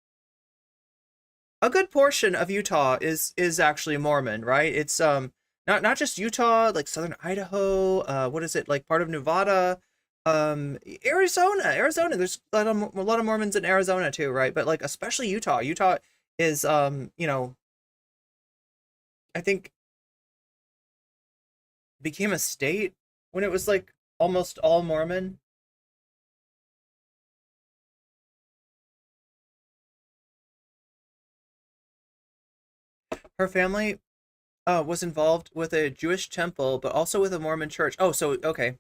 A good portion of Utah is actually Mormon, right? It's not just Utah, like Southern Idaho. What is it, like part of Nevada? Arizona. There's a lot of Mormons in Arizona too, right? But like especially Utah. Utah is you know, I think became a state when it was like almost all Mormon. Her family was involved with a Jewish temple, but also with a Mormon church. Oh, so okay.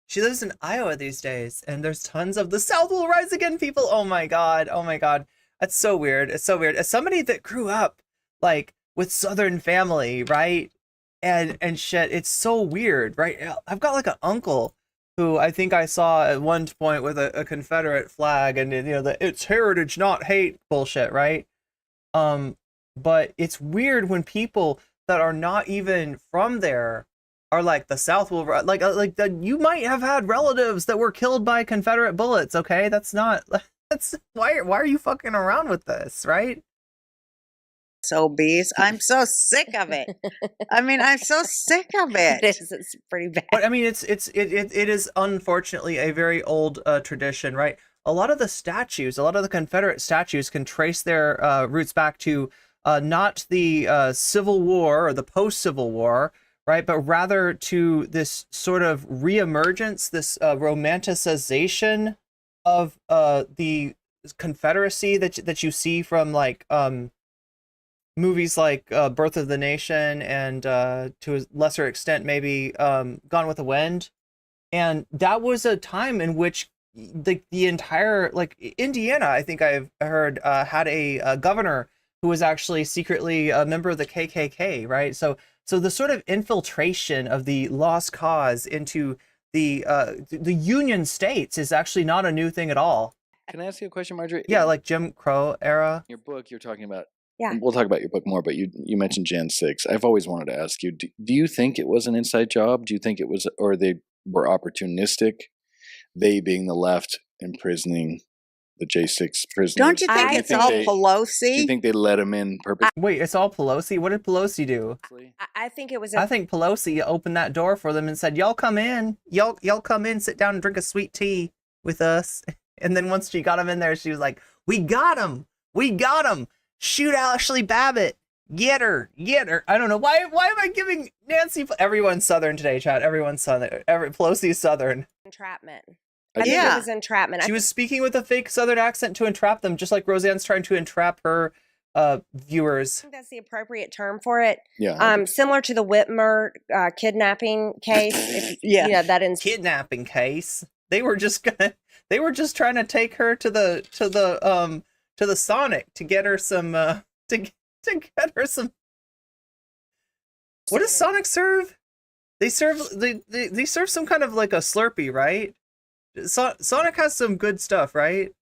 She lives in Iowa these days, and there's tons of the South will rise again people. Oh my God. Oh my God. That's so weird. It's so weird. As somebody that grew up like with Southern family, right? And shit, it's so weird, right? I've got like an uncle who I think I saw at one point with a Confederate flag, and you know, it's heritage, not hate bullshit, right? But it's weird when people that are not even from there are like the South will like you might have had relatives that were killed by Confederate bullets. Okay, that's why are you fucking around with this, right? So bees, I'm so sick of it. I mean, I'm so sick of it. It's pretty bad. But I mean, it is unfortunately a very old tradition, right? A lot of the Confederate statues can trace their roots back to not the Civil War or the post-Civil War, right? But rather to this sort of reemergence, this romanticization of the Confederacy that you see from like movies like Birth of the Nation and to a lesser extent maybe Gone with the Wind. And that was a time in which the entire, like Indiana, I think I've heard had a governor who was actually secretly a member of the KKK, right? So the sort of infiltration of the lost cause into the Union States is actually not a new thing at all. Can I ask you a question, Marjorie? Yeah, like Jim Crow era. Your book, you're talking about. Yeah. We'll talk about your book more, but you mentioned Jan 6. I've always wanted to ask you: do you think it was an inside job? Do you think it was, or they were opportunistic? They being the left imprisoning the J6 prisoners. Don't you think it's all Pelosi? Do you think they let him in purposely? Wait, it's all Pelosi? What did Pelosi do? I think it was. I think Pelosi opened that door for them and said, "Y'all come in. Y'all come in, sit down and drink a sweet tea with us." And then once she got him in there, she was like, "We got him. We got him. Shoot Ashley Babbitt. Get her. Get her." I don't know why. Why am I giving Nancy? Everyone's Southern today, Chad. Everyone's Southern. Pelosi's Southern. Entrapment. I think it was entrapment. She was speaking with a fake Southern accent to entrap them, just like Roseanne's trying to entrap her viewers. I think that's the appropriate term for it. Yeah. Similar to the Whitmer kidnapping case. Yeah. That is kidnapping case. They were just trying to take her to the Sonic to get her some to get her some. What does Sonic serve? They serve some kind of like a Slurpee, right? Sonic has some good stuff, right?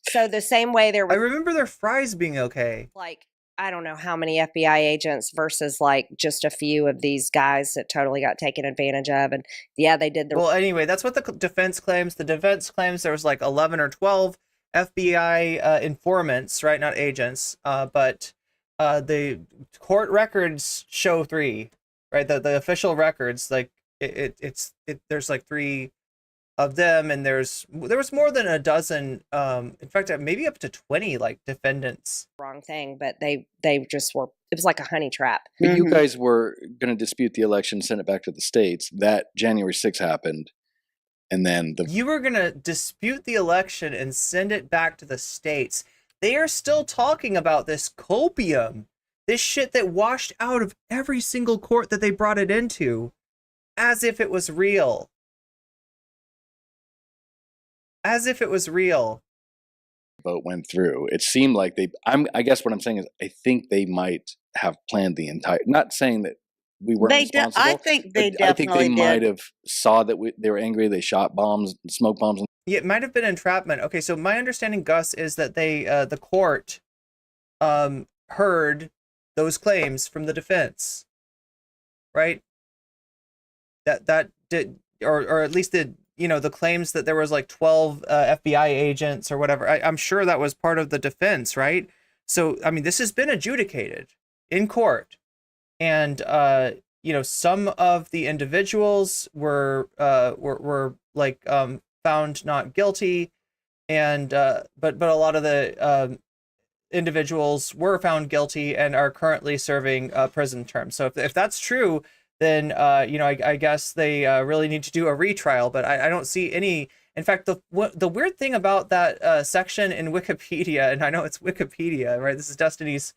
So the same way there was, I remember their fries being okay. like, I don't know how many FBI agents versus like just a few of these guys that totally got taken advantage of. And yeah, they did the. Well, anyway, that's what the defense claims. The defense claims there was like 11 or 12 FBI informants, right? Not agents. But the court records show 3, right? The official records, like there's like 3 of them, and there was more than a dozen, in fact maybe up to 20 like defendants. Wrong thing, but they just were, it was like a honey trap. But you guys were going to dispute the election, send it back to the states. That January 6th happened, and then you were going to dispute the election and send it back to the states. They are still talking about this copium, this shit that washed out of every single court that they brought it into, as if it was real. As if it was real. vote went through. It seemed like I guess what I'm saying is I think they might have planned the entire. Not saying that we weren't responsible. I think they definitely I think they did. might have saw that they were angry. They shot bombs, smoke bombs. Yeah, it might have been entrapment. Okay, so my understanding, Gus, is that they the court heard those claims from the defense, right? That did, or at least the the claims that there was like 12 FBI agents or whatever. I'm sure that was part of the defense, right? So I mean, this has been adjudicated in court, and some of the individuals were like found not guilty, and but a lot of the individuals were found guilty and are currently serving prison terms. So if that's true, then I guess they really need to do a retrial. But I don't see any. In fact, the weird thing about that section in Wikipedia, and I know it's Wikipedia, right? This is Destiny's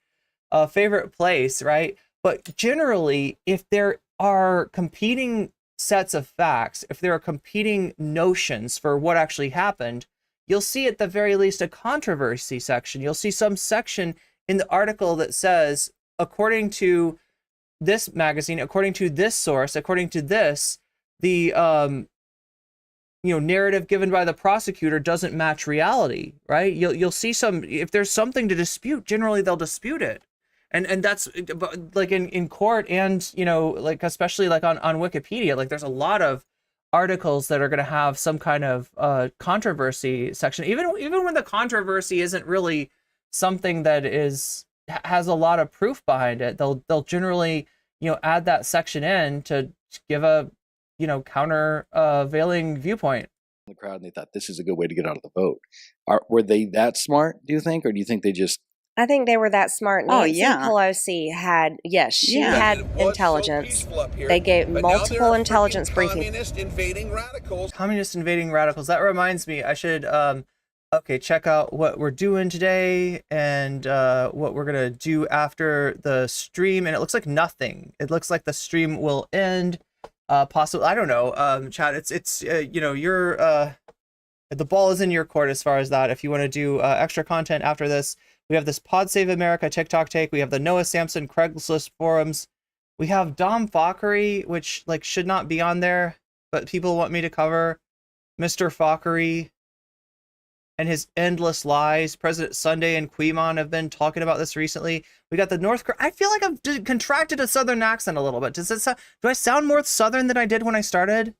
favorite place, right? But generally, if there are competing sets of facts, if there are competing notions for what actually happened, you'll see at the very least a controversy section. You'll see some section in the article that says, according to this magazine, according to this source, according to this, the narrative given by the prosecutor doesn't match reality, right? You'll see some, if there's something to dispute, generally they'll dispute it. And that's like in court, and like especially like on Wikipedia, like there's a lot of articles that are going to have some kind of controversy section, even when the controversy isn't really something that has a lot of proof behind it. They'll generally add that section in to give a countervailing viewpoint. The crowd, and they thought this is a good way to get out of the vote. Were they that smart, do you think, or do you think they just? I think they were that smart. Nancy Pelosi had, she had intelligence. They gave multiple intelligence briefings. Communist invading radicals. That reminds me, I should check out what we're doing today and what we're gonna do after the stream. And it looks like nothing. It looks like the stream will end. Possibly, I don't know. Chad, it's you're the ball is in your court as far as that. If you want to do extra content after this. We have this Pod Save America TikTok take. We have the Noah Sampson Craigslist forums. We have Dom Fockery, which should not be on there, but people want me to cover Mr. Fockery. and his endless lies. President Sunday and Queemon have been talking about this recently. We got the North Korea. I feel like I've contracted a Southern accent a little bit. Do I sound more Southern than I did when I started?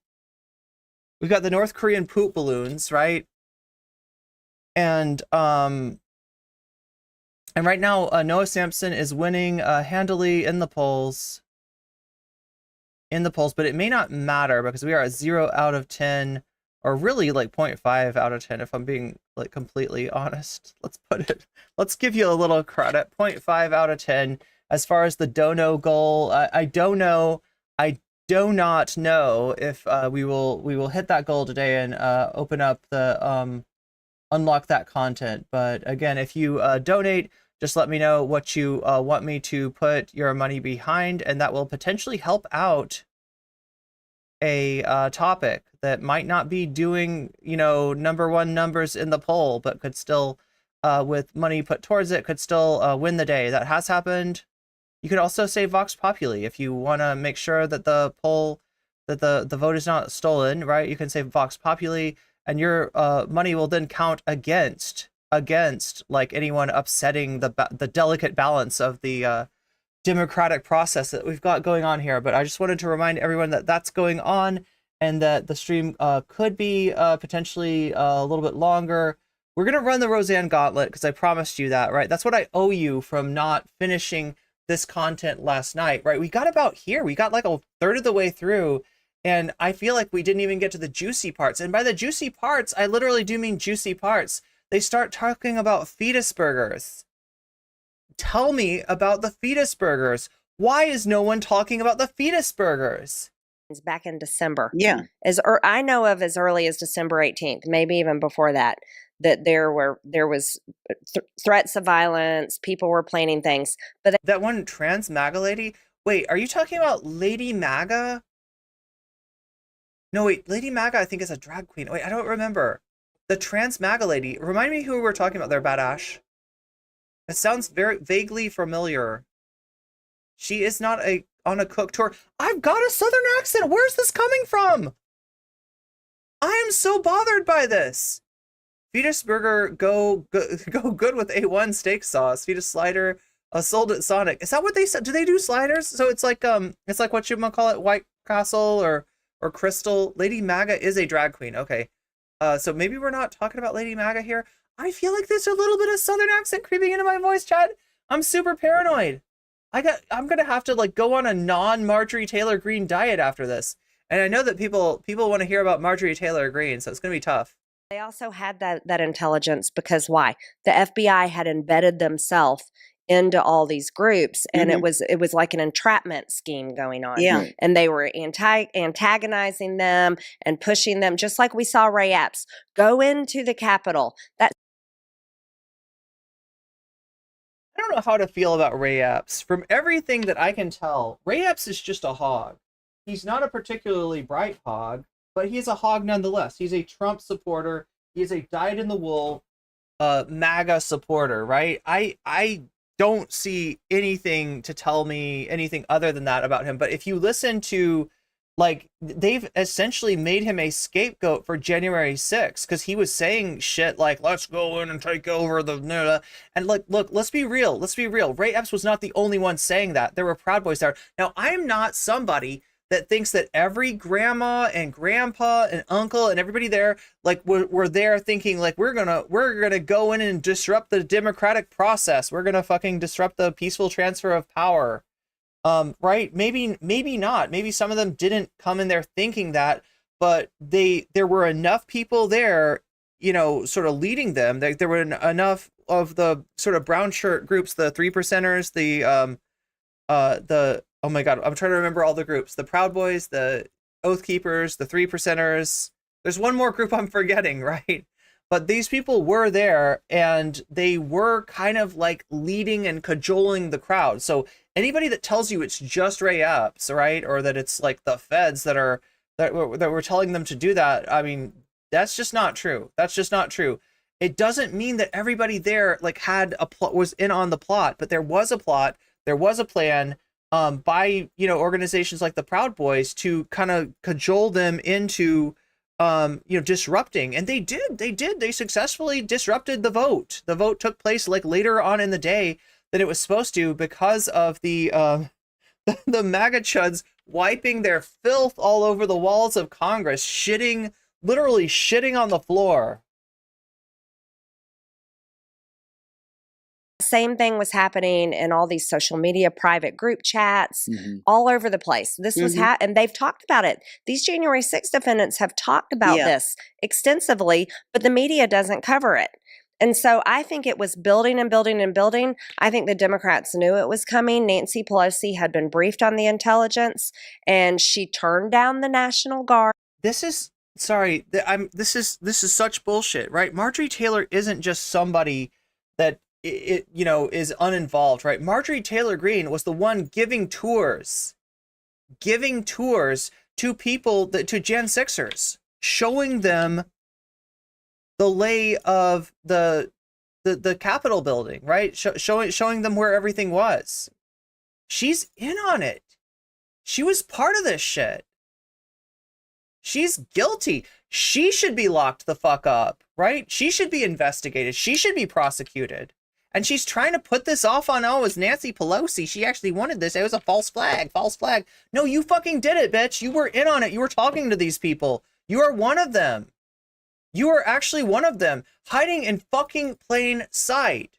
We've got the North Korean poop balloons, right? And right now, Noah Sampson is winning handily in the polls. But it may not matter because we are at 0 out of 10, or really like 0.5 out of 10 if I'm being like completely honest. Let's give you a little credit. 0.5 out of 10 as far as the dono goal. I don't know. I do not know if we will hit that goal today and open up the unlock that content. But again, if you donate, just let me know what you want me to put your money behind, and that will potentially help out a topic that might not be doing, #1 numbers in the poll, but could still, with money put towards it, could still win the day. That has happened. You could also say Vox Populi if you want to make sure that the poll, that the vote is not stolen, right? You can say Vox Populi, and your money will then count against like anyone upsetting the delicate balance of the democratic process that we've got going on here. But I just wanted to remind everyone that that's going on, and that the stream could be potentially a little bit longer. We're gonna run the Roseanne Gauntlet because I promised you that, right? That's what I owe you from not finishing this content last night, right? We got about here. We got like a third of the way through, and I feel like we didn't even get to the juicy parts. And by the juicy parts, I literally do mean juicy parts. They start talking about fetus burgers. Tell me about the fetus burgers. Why is no one talking about the fetus burgers? It's back in December. Yeah. I know of as early as December 18th, maybe even before that, that there was threats of violence. People were planning things. But that one trans MAGA lady. Wait, are you talking about Lady MAGA? No, wait, Lady MAGA I think is a drag queen. Wait, I don't remember. The trans MAGA lady. Remind me who we're talking about there, Bad Ash. It sounds very vaguely familiar. She is not on a cook tour. I've got a Southern accent. Where's this coming from? I am so bothered by this. Fetus burger go good with A1 steak sauce. Fetus slider sold at Sonic. Is that what they said? Do they do sliders? So it's like what you might call it, White Castle or Crystal. Lady MAGA is a drag queen. Okay. So maybe we're not talking about Lady MAGA here. I feel like there's a little bit of Southern accent creeping into my voice, Chad. I'm super paranoid. I'm gonna have to like go on a non-Marjorie Taylor Green diet after this. And I know that people want to hear about Marjorie Taylor Green, so it's gonna be tough. they also had that intelligence because why? The FBI had embedded themselves into all these groups, and it was like an entrapment scheme going on. Yeah. And they were antagonizing them and pushing them, just like we saw Ray Epps go into the Capitol. That I don't know how to feel about Ray Epps. From everything that I can tell, Ray Epps is just a hog. He's not a particularly bright hog, but he's a hog nonetheless. He's a Trump supporter. He is a dyed-in-the-wool MAGA supporter, right? I don't see anything to tell me anything other than that about him. But if you listen to, like, they've essentially made him a scapegoat for January 6th because he was saying shit like, let's go in and take over the... And look, let's be real. Let's be real. Ray Epps was not the only one saying that. There were Proud Boys there. Now, I'm not somebody that thinks that every grandma and grandpa and uncle and everybody there, like, were there thinking, like, we're gonna go in and disrupt the democratic process. We're gonna fucking disrupt the peaceful transfer of power. Right? Maybe not. Maybe some of them didn't come in there thinking that, but there were enough people there, you know, sort of leading them. There were enough of the sort of brown shirt groups, the 3%ers, the oh my God, I'm trying to remember all the groups. The Proud Boys, the Oath Keepers, the 3%ers. There's one more group I'm forgetting, right? But these people were there, and they were kind of like leading and cajoling the crowd. So anybody that tells you it's just Ray Epps, right, or that it's like the feds that were telling them to do that, I mean, that's just not true. That's just not true. It doesn't mean that everybody there like had a plot, was in on the plot, but there was a plot, there was a plan by, you know, organizations like the Proud Boys to kind of cajole them into disrupting, and they successfully disrupted the vote. The vote took place like later on in the day than it was supposed to because of the the MAGA chuds wiping their filth all over the walls of Congress, literally shitting on the floor. Same thing was happening in all these social media private group chats all over the place. This was and they've talked about it. These January 6th defendants have talked about this extensively, but the media doesn't cover it. And so I think it was building and building and building. I think the Democrats knew it was coming. Nancy Pelosi had been briefed on the intelligence, and she turned down the National Guard. This is this is such bullshit, right? Marjorie Taylor isn't just somebody that is uninvolved, right? Marjorie Taylor Green was the one giving tours to people, to Gen 6ers, showing them the lay of the Capitol building, right? Showing them where everything was. She's in on it. She was part of this shit. She's guilty. She should be locked the fuck up, right? She should be investigated. She should be prosecuted. And she's trying to put this off on, it was Nancy Pelosi. She actually wanted this. It was a false flag. No, you fucking did it, bitch. You were in on it. You were talking to these people. You are one of them. You are actually one of them, hiding in fucking plain sight.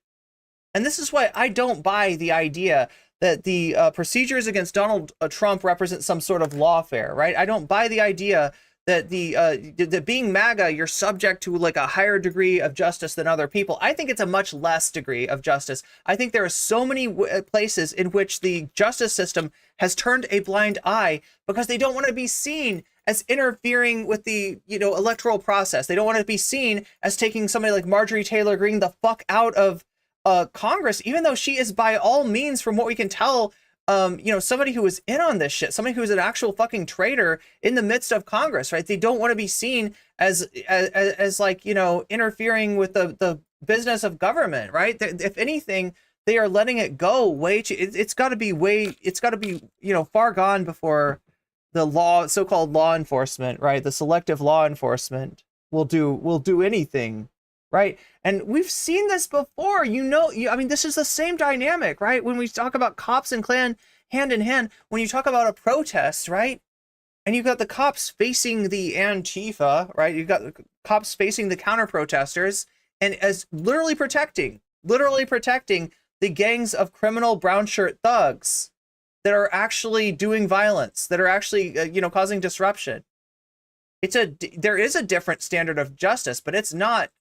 And this is why I don't buy the idea that the procedures against Donald Trump represent some sort of lawfare, right? I don't buy the idea that the being MAGA, you're subject to like a higher degree of justice than other people. I think it's a much less degree of justice. I think there are so many places in which the justice system has turned a blind eye because they don't want to be seen as interfering with the electoral process. They don't want to be seen as taking somebody like Marjorie Taylor Green the fuck out of Congress, even though she is by all means, from what we can tell, somebody who is in on this shit, somebody who is an actual fucking traitor in the midst of Congress, right? They don't want to be seen as like, interfering with the business of government, right? If anything, they are letting it go way too, it's got to be far gone before the so-called law enforcement, right? The selective law enforcement will do anything, right? And we've seen this before, this is the same dynamic, right? When we talk about cops and Klan hand in hand, when you talk about a protest, right? And you've got the cops facing the Antifa, right? You've got the cops facing the counter protesters and as literally protecting the gangs of criminal brown shirt thugs that are actually doing violence, that are actually, causing disruption. There is a different standard of justice, but it's not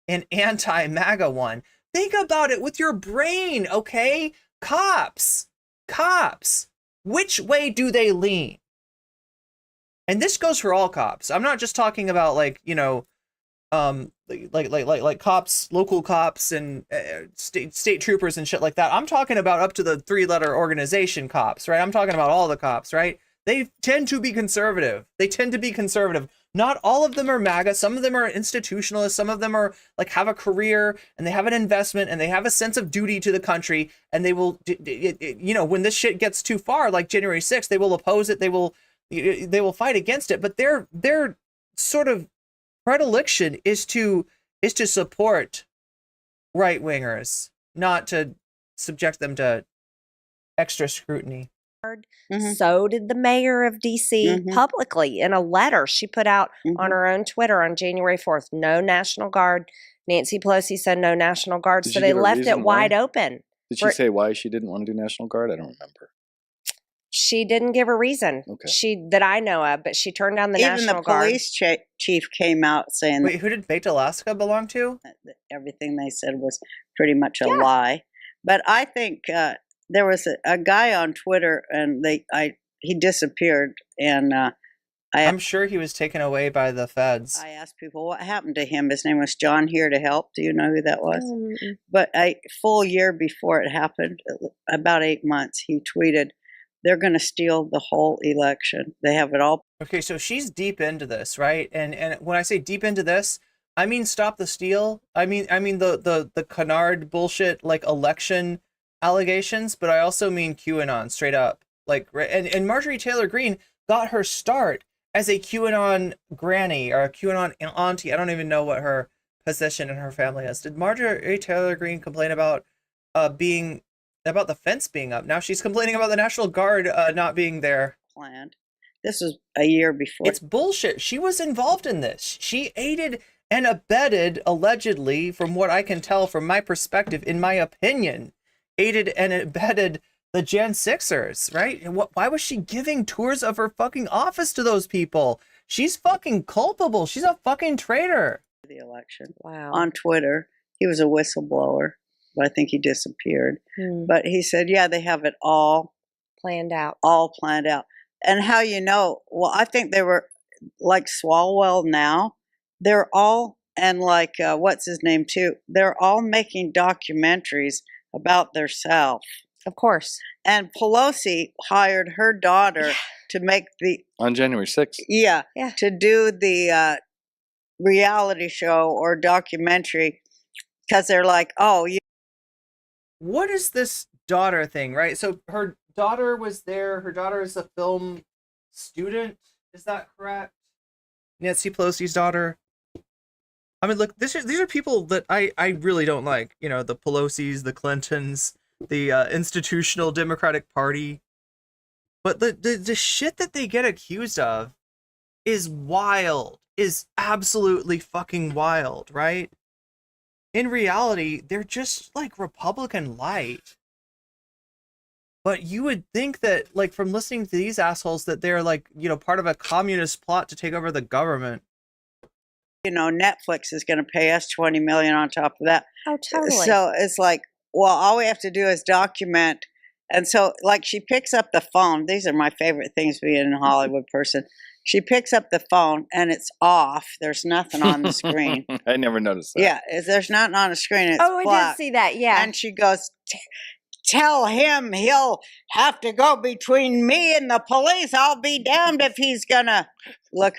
an anti-MAGA one. Think about it with your brain, okay? Cops. Which way do they lean? And this goes for all cops. I'm not just talking about like cops, local cops and state troopers and shit like that. I'm talking about up to the 3-letter organization cops, right? I'm talking about all the cops, right? They tend to be conservative. Not all of them are MAGA. Some of them are institutionalists. Some of them are like have a career and they have an investment and they have a sense of duty to the country. And they will, when this shit gets too far, like January 6th, they will oppose it. They will fight against it. But their sort of predilection is to support right wingers, not to subject them to extra scrutiny. So did the mayor of DC publicly in a letter she put out on her own Twitter on January 4th. No National Guard. Nancy Pelosi said no National Guard. So they left it wide open. Did she say why she didn't want to do National Guard? I don't remember. She didn't give a reason. Okay. That I know of, but she turned down the National Guard. Even the police chief came out saying... Wait, who did Bait Alaska belong to? Everything they said was pretty much a lie. But I think... there was a guy on Twitter, and he disappeared, and I'm sure he was taken away by the feds. I asked people what happened to him. His name was John Here to Help. Do you know who that was? But a full year before it happened, about 8 months, he tweeted, "They're going to steal the whole election. They have it all." Okay, so she's deep into this, right? And when I say deep into this, I mean stop the steal. I mean the canard bullshit like election allegations, but I also mean QAnon straight up. Like, and Marjorie Taylor Green got her start as a QAnon granny or a QAnon auntie. I don't even know what her position in her family is. Did Marjorie Taylor Green complain about being about the fence being up? Now she's complaining about the National Guard not being there. Planned. This was a year before. It's bullshit. She was involved in this. She aided and abetted, allegedly, from what I can tell from my perspective, in my opinion, aided and abetted the Jan Sixers, right? And why was she giving tours of her fucking office to those people? She's fucking culpable. She's a fucking traitor. The election. Wow. On Twitter, he was a whistleblower, but I think he disappeared. But he said, yeah, they have it all planned out. All planned out. And how you know? Well, I think they were like Swalwell now. They're all, and like, what's his name too? They're all making documentaries about themselves. Of course. And Pelosi hired her daughter to make on January 6th. Yeah. To do the reality show or documentary, because they're like, oh, what is this daughter thing, right? So her daughter was there. Her daughter is a film student. Is that correct? Nancy Pelosi's daughter. I mean, look, these are people that I really don't like. You know, the Pelosi's, the Clintons, the institutional Democratic Party. But the shit that they get accused of is wild. Is absolutely fucking wild, right? In reality, they're just like Republican light. But you would think that, like, from listening to these assholes, that they're like, you know, part of a communist plot to take over the government. You know, Netflix is going to pay us $20 million on top of that. Oh, totally. So it's like, well, all we have to do is document. And so, like, she picks up the phone. These are my favorite things being a Hollywood person. She picks up the phone and it's off. There's nothing on the screen. I never noticed that. Yeah, there's nothing on the screen. It's I black. did see that. Yeah. And she goes, tell him he'll have to go between me and the police. I'll be damned if he's gonna look.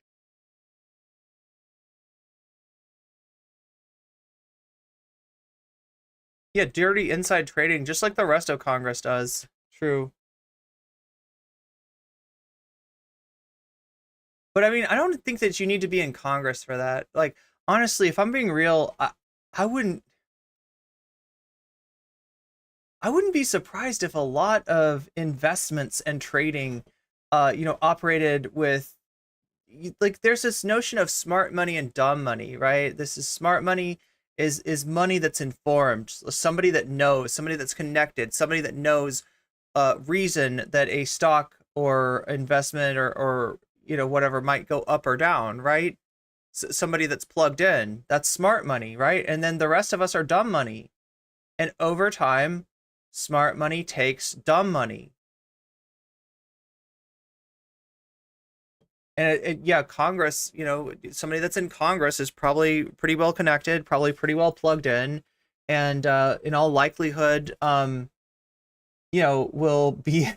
Yeah, dirty inside trading, just like the rest of Congress does. True. But I mean, I don't think that you need to be in Congress for that. Like, honestly, if I'm being real, I wouldn't be surprised if a lot of investments and trading, you know, operated with, like, there's this notion of smart money and dumb money, right? This is smart money is money that's informed, somebody that knows, somebody that's connected, somebody that knows reason that a stock or investment or you know, whatever might go up or down, right? Somebody that's plugged in, that's smart money, right? And then the rest of us are dumb money. And over time, smart money takes dumb money. And yeah, Congress, you know, somebody that's in Congress is probably pretty well connected, probably pretty well plugged in, and in all likelihood, you know, will be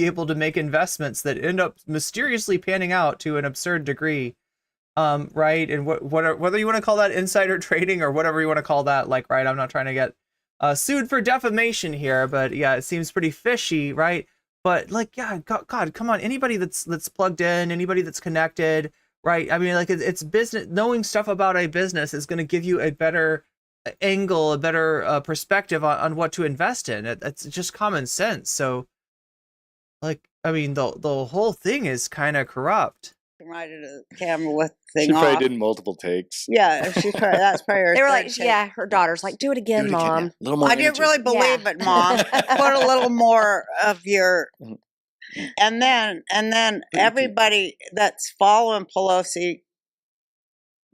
able to make investments that end up mysteriously panning out to an absurd degree, right? And whether you want to call that insider trading or whatever you want to call that, like, right? I'm not trying to get sued for defamation here, but yeah, it seems pretty fishy, right? But like, yeah, God, come on, anybody that's plugged in, anybody that's connected, right? I mean, like, it's business. Knowing stuff about a business is going to give you a better angle, a better perspective on what to invest in. It's just common sense. So, like, I mean, the whole thing is kind of corrupt. Right at the camera with the thing She probably off. did multiple takes. Yeah, that's probably her. They were third like, take. yeah, her daughter's like, do it again, Mom. A little more I didn't energy. really believe it, Mom. Put a little more of your. And then everybody that's following Pelosi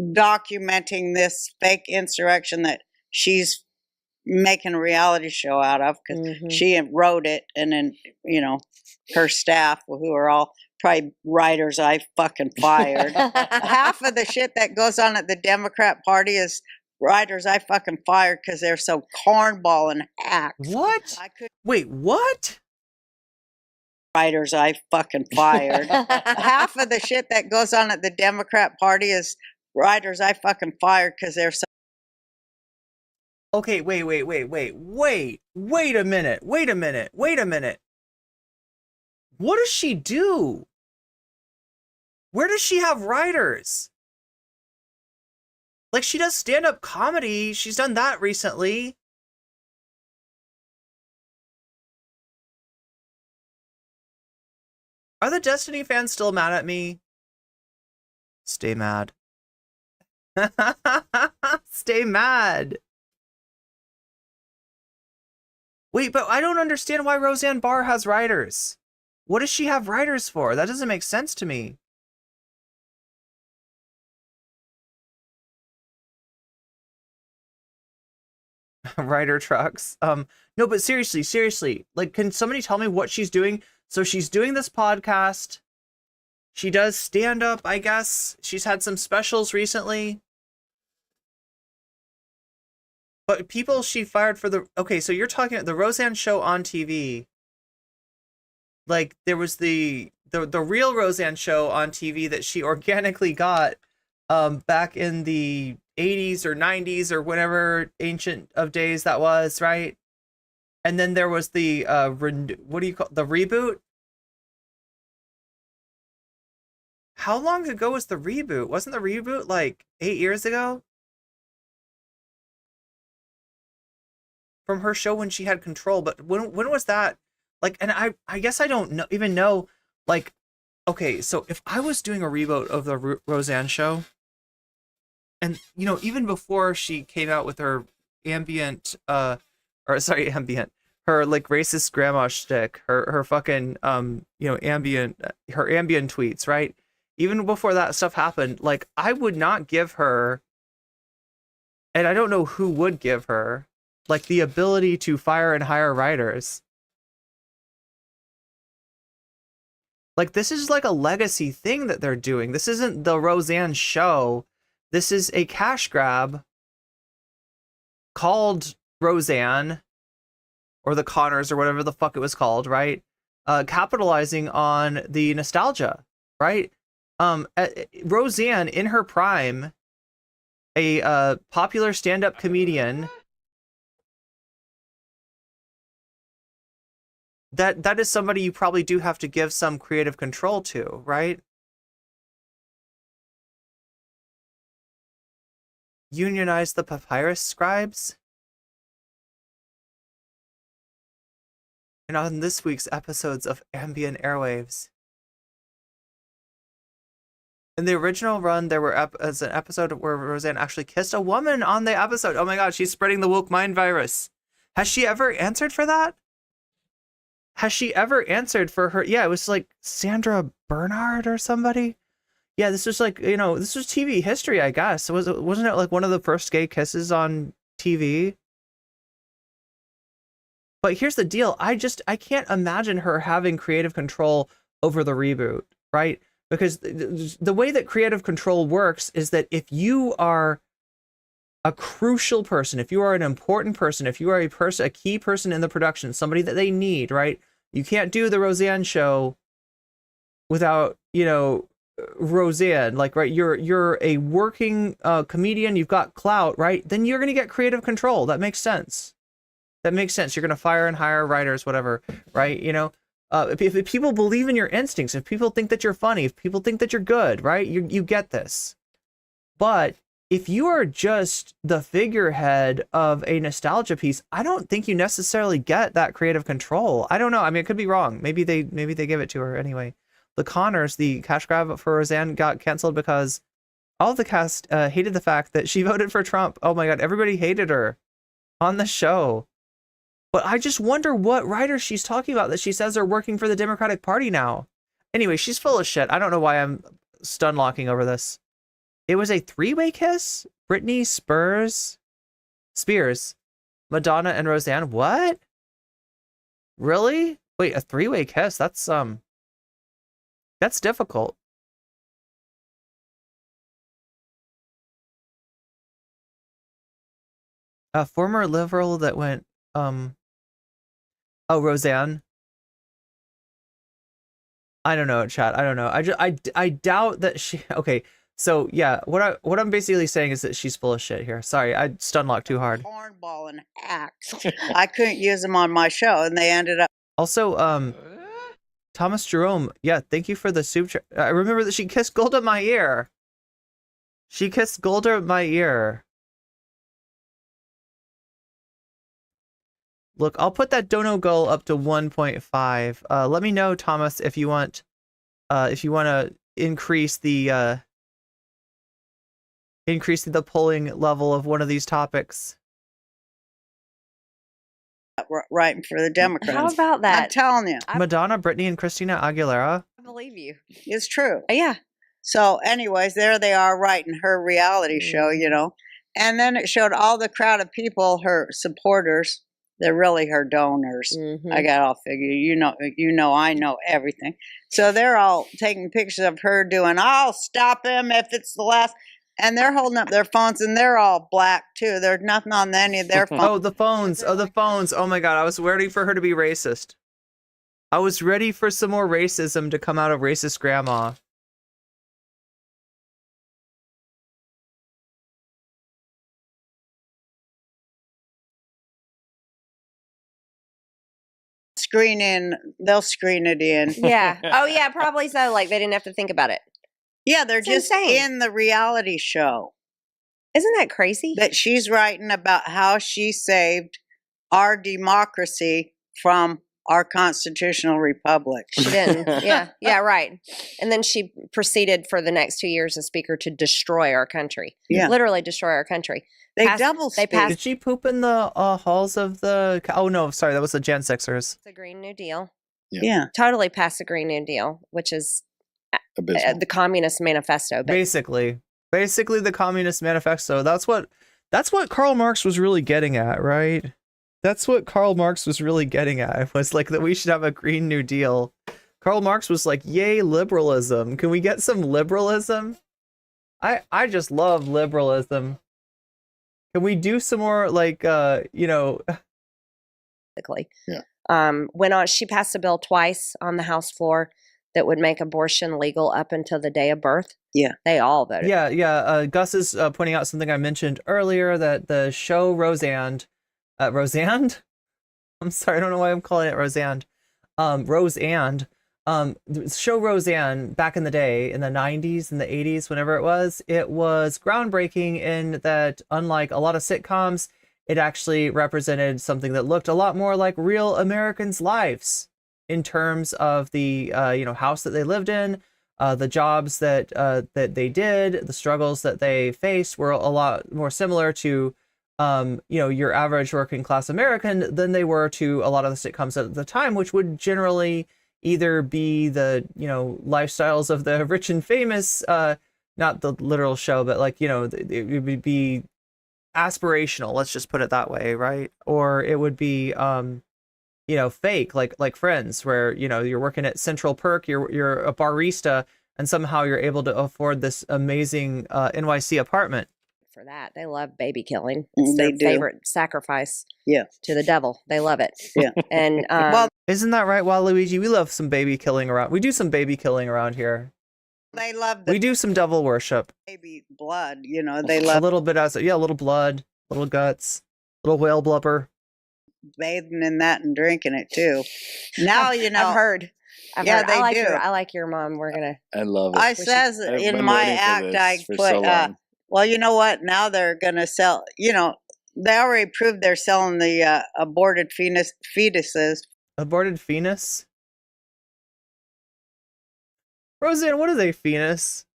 documenting this fake insurrection that she's making a reality show out of, because she wrote it, and then, you know, her staff, who are all probably writers I fucking fired. Half of the shit that goes on at the Democrat Party is writers I fucking fired because they're so cornball and hacks. What? Wait, what? Writers I fucking fired. Half of the shit that goes on at the Democrat Party is writers I fucking fired because they're so. Okay, wait a minute. What does she do? Where does she have writers? Like, she does stand-up comedy. She's done that recently. Are the Destiny fans still mad at me? Stay mad. Stay mad. Wait, but I don't understand why Roseanne Barr has writers. What does she have writers for? That doesn't make sense to me. Writer trucks. No, but seriously, like, can somebody tell me what she's doing? So she's doing this podcast. She does stand up, I guess. She's had some specials recently. But people she fired for the... Okay, so you're talking the Roseanne show on TV. Like, there was the real Roseanne show on TV that she organically got back in the 80s or 90s or whatever ancient of days that was, right? And then there was the what do you call the reboot? How long ago was the reboot? Wasn't the reboot like 8 years ago? From her show when she had control, but when was that? Like, and I guess I don't even know, like, okay, so if I was doing a reboot of the Roseanne show, and, you know, even before she came out with her ambient, her, like, racist grandma shtick, her fucking, you know, her Ambien tweets, right? Even before that stuff happened, like, I would not give her, and I don't know who would give her, like, the ability to fire and hire writers. Like, this is like a legacy thing that they're doing. This isn't the Roseanne show. This is a cash grab called Roseanne, or the Connors, or whatever the fuck it was called, right? Capitalizing on the nostalgia, right? Roseanne, in her prime, a popular stand-up comedian, that is somebody you probably do have to give some creative control to, right? Unionize the papyrus scribes. And on this week's episodes of Ambient Airwaves. In the original run, there were as an episode where Roseanne actually kissed a woman on the episode. Oh my god, she's spreading the woke mind virus. Has she ever answered for that? Has she ever answered for her? Yeah, it was like Sandra Bernhard or somebody. Yeah, this was like, you know, this was TV history, I guess. Wasn't it like one of the first gay kisses on TV? But here's the deal. I can't imagine her having creative control over the reboot, right? Because the way that creative control works is that if you are a crucial person, if you are an important person, if you are a key person in the production, somebody that they need, right? You can't do the Roseanne show without, you know, Roseanne, like, right? You're a working comedian, you've got clout, right? Then you're gonna get creative control. That makes sense. That makes sense. You're gonna fire and hire writers, whatever, right? You know, if people believe in your instincts, if people think that you're funny, if people think that you're good, right? You get this. But if you are just the figurehead of a nostalgia piece, I don't think you necessarily get that creative control. I don't know. I mean, it could be wrong. Maybe they give it to her anyway. The Connors, the cash grab for Roseanne, got canceled because all of the cast hated the fact that she voted for Trump. Oh my god, everybody hated her on the show. But I just wonder what writers she's talking about that she says are working for the Democratic Party now. Anyway, she's full of shit. I don't know why I'm stun locking over this. It was a three-way kiss? Britney Spears, Madonna, and Roseanne. What? Really? Wait, a three-way kiss? That's difficult. A former liberal that went, oh, Roseanne. I don't know, chat. I don't know. I doubt that she, okay. So yeah, what I'm basically saying is that she's full of shit here. Sorry, I stun locked too hard. Cornball and hacks. I couldn't use them on my show, and they ended up. Also, Thomas Jerome, yeah, thank you for the soup. I remember that she kissed Golda my ear. She kissed Golda my ear. Look, I'll put that dono goal up to 1.5. Let me know, Thomas, if you want to increase the polling level of one of these topics. Writing for the Democrats. How about that? I'm telling you. Madonna, Britney, and Christina Aguilera. I believe you. It's true. Yeah. So, anyways, there they are writing her reality show, you know. And then it showed all the crowd of people, her supporters. They're really her donors. I got all figured. You know, I know everything. So they're all taking pictures of her doing, I'll stop him if it's the last. And they're holding up their phones, and they're all black, too. There's nothing on any of their phones. Oh, the phones. Oh, the phones. Oh, my God. I was ready for her to be racist. I was ready for some more racism to come out of racist grandma. They'll screen it in. Yeah. Oh, yeah, probably so. Like, they didn't have to think about it. Yeah, they're It's just insane. in the reality show. Isn't that crazy? That she's writing about how she saved our democracy from our constitutional republic. She didn't. Yeah, right. And then she proceeded for the next 2 years as speaker to destroy our country. Yeah. Literally destroy our country. They passed Did she poop in the halls of the... Oh, no, sorry. That was the Gen Sixers. the Green New Deal. Yeah. Totally passed the Green New Deal, which is the Communist Manifesto. But Basically the Communist Manifesto. That's what Karl Marx was really getting at, right? That's what Karl Marx was really getting at. Was like that we should have a Green New Deal. Karl Marx was like, "Yay, liberalism! Can we get some liberalism?" I just love liberalism. Can we do some more like basically, went on. She passed a bill twice on the House floor that would make abortion legal up until the day of birth. Yeah, they all voted. Yeah. Gus is pointing out something I mentioned earlier, that the show Roseanne. Roseanne? I'm sorry, I don't know why I'm calling it Roseanne. Roseanne. The show Roseanne, back in the day, in the 90s and the 80s, whenever it was groundbreaking in that, unlike a lot of sitcoms, it actually represented something that looked a lot more like real Americans' lives in terms of the house that they lived in, the jobs that they did, the struggles that they faced were a lot more similar to your average working class American than they were to a lot of the sitcoms at the time, which would generally either be the, lifestyles of the rich and famous, not the literal show, but like, it would be aspirational, let's just put it that way, right? Or it would be, fake, like Friends, where, you're working at Central Perk, you're a barista, and somehow you're able to afford this amazing NYC apartment. For that, they love baby killing. It's their favorite sacrifice. Yeah. To the devil, they love it. Yeah. And isn't that right, Waluigi? We love some baby killing around. We do some baby killing around here. They love we do some devil worship. Baby blood, they love a little bit a little blood, little guts, little whale blubber. Bathing in that and drinking it too. Now I've heard. They do. I like your mom. We're gonna. I love it. I says in my act, I put. Well, you know what? Now they're gonna sell. They already proved they're selling the aborted fetuses. Aborted fetus? Roseanne, what is a fetus?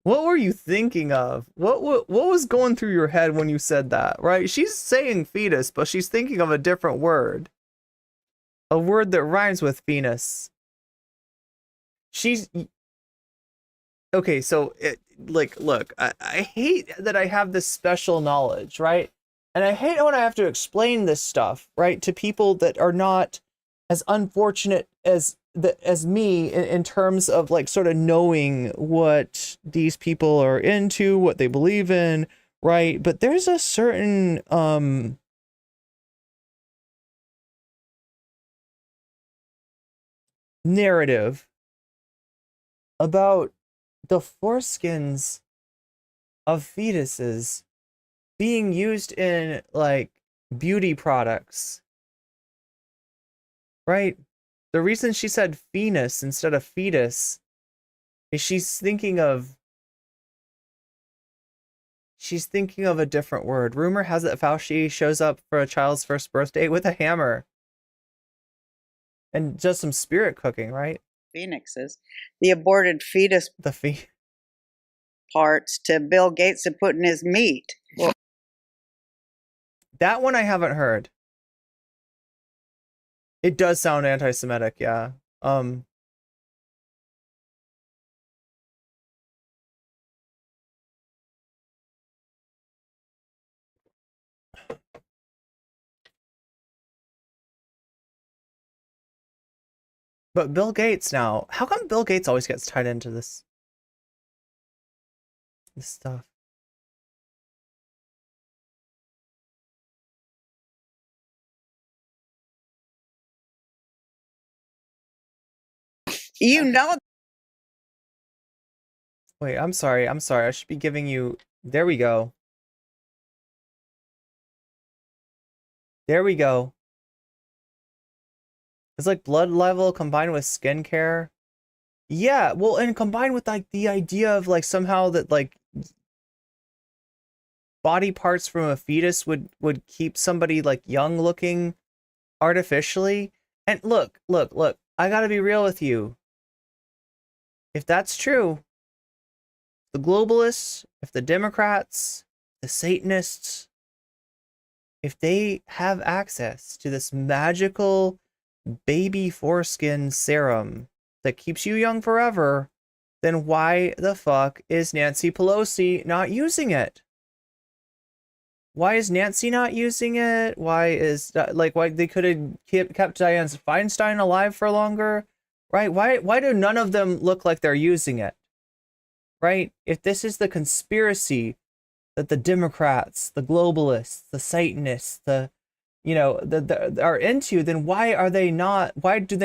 What were you thinking of? What was going through your head when you said that, right? She's saying fetus, but she's thinking of a different word. A word that rhymes with Venus. Okay, so look, I hate that I have this special knowledge, right? And I hate when I have to explain this stuff, right, to people that are not as unfortunate as me in terms of like sort of knowing what these people are into, what they believe in, right? But there's a certain narrative about the foreskins of fetuses being used in like beauty products, right? The reason she said penis instead of fetus is she's thinking of a different word. Rumor has it Fauci shows up for a child's first birthday with a hammer and just some spirit cooking, right? Phoenixes, the aborted fetus parts to Bill Gates to put in his meat. That one I haven't heard. It does sound anti-Semitic, yeah. But Bill Gates now, how come Bill Gates always gets tied into this stuff? You know. Wait, I'm sorry. I should be giving you... There we go. There we go. It's like blood level combined with skincare. Yeah, well, and combined with like the idea of like somehow that like body parts from a fetus would keep somebody like young looking artificially. And look, I gotta be real with you. If that's true, the globalists, if the Democrats, the Satanists, if they have access to this magical baby foreskin serum that keeps you young forever, then why the fuck is Nancy Pelosi not using it? Why is Nancy not using it? Why is why they could have kept Dianne Feinstein alive for longer, right? Why do none of them look like they're using it, right? If this is the conspiracy that the Democrats, the globalists, the Satanists, are into, then why do they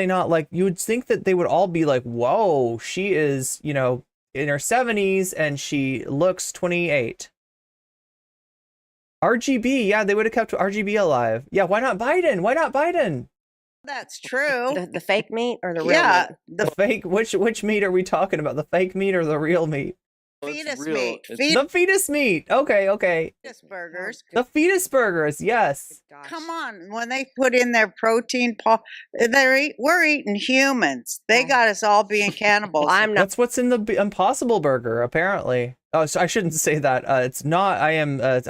not, like, you would think that they would all be like, whoa, she is, in her 70s and she looks 28. RGB, yeah, they would have kept RGB alive. Yeah, why not Biden? That's true. The fake meat or the real meat? The fake, which meat are we talking about? The fake meat or the real meat? Fetus meat. The fetus meat. Okay. Fetus burgers. The fetus burgers, yes. Come on, when they put in their protein, we're eating humans. They got us all being cannibals. I'm not. That's what's in the Impossible Burger, apparently. Oh, so I shouldn't say that. It's not. I am. It's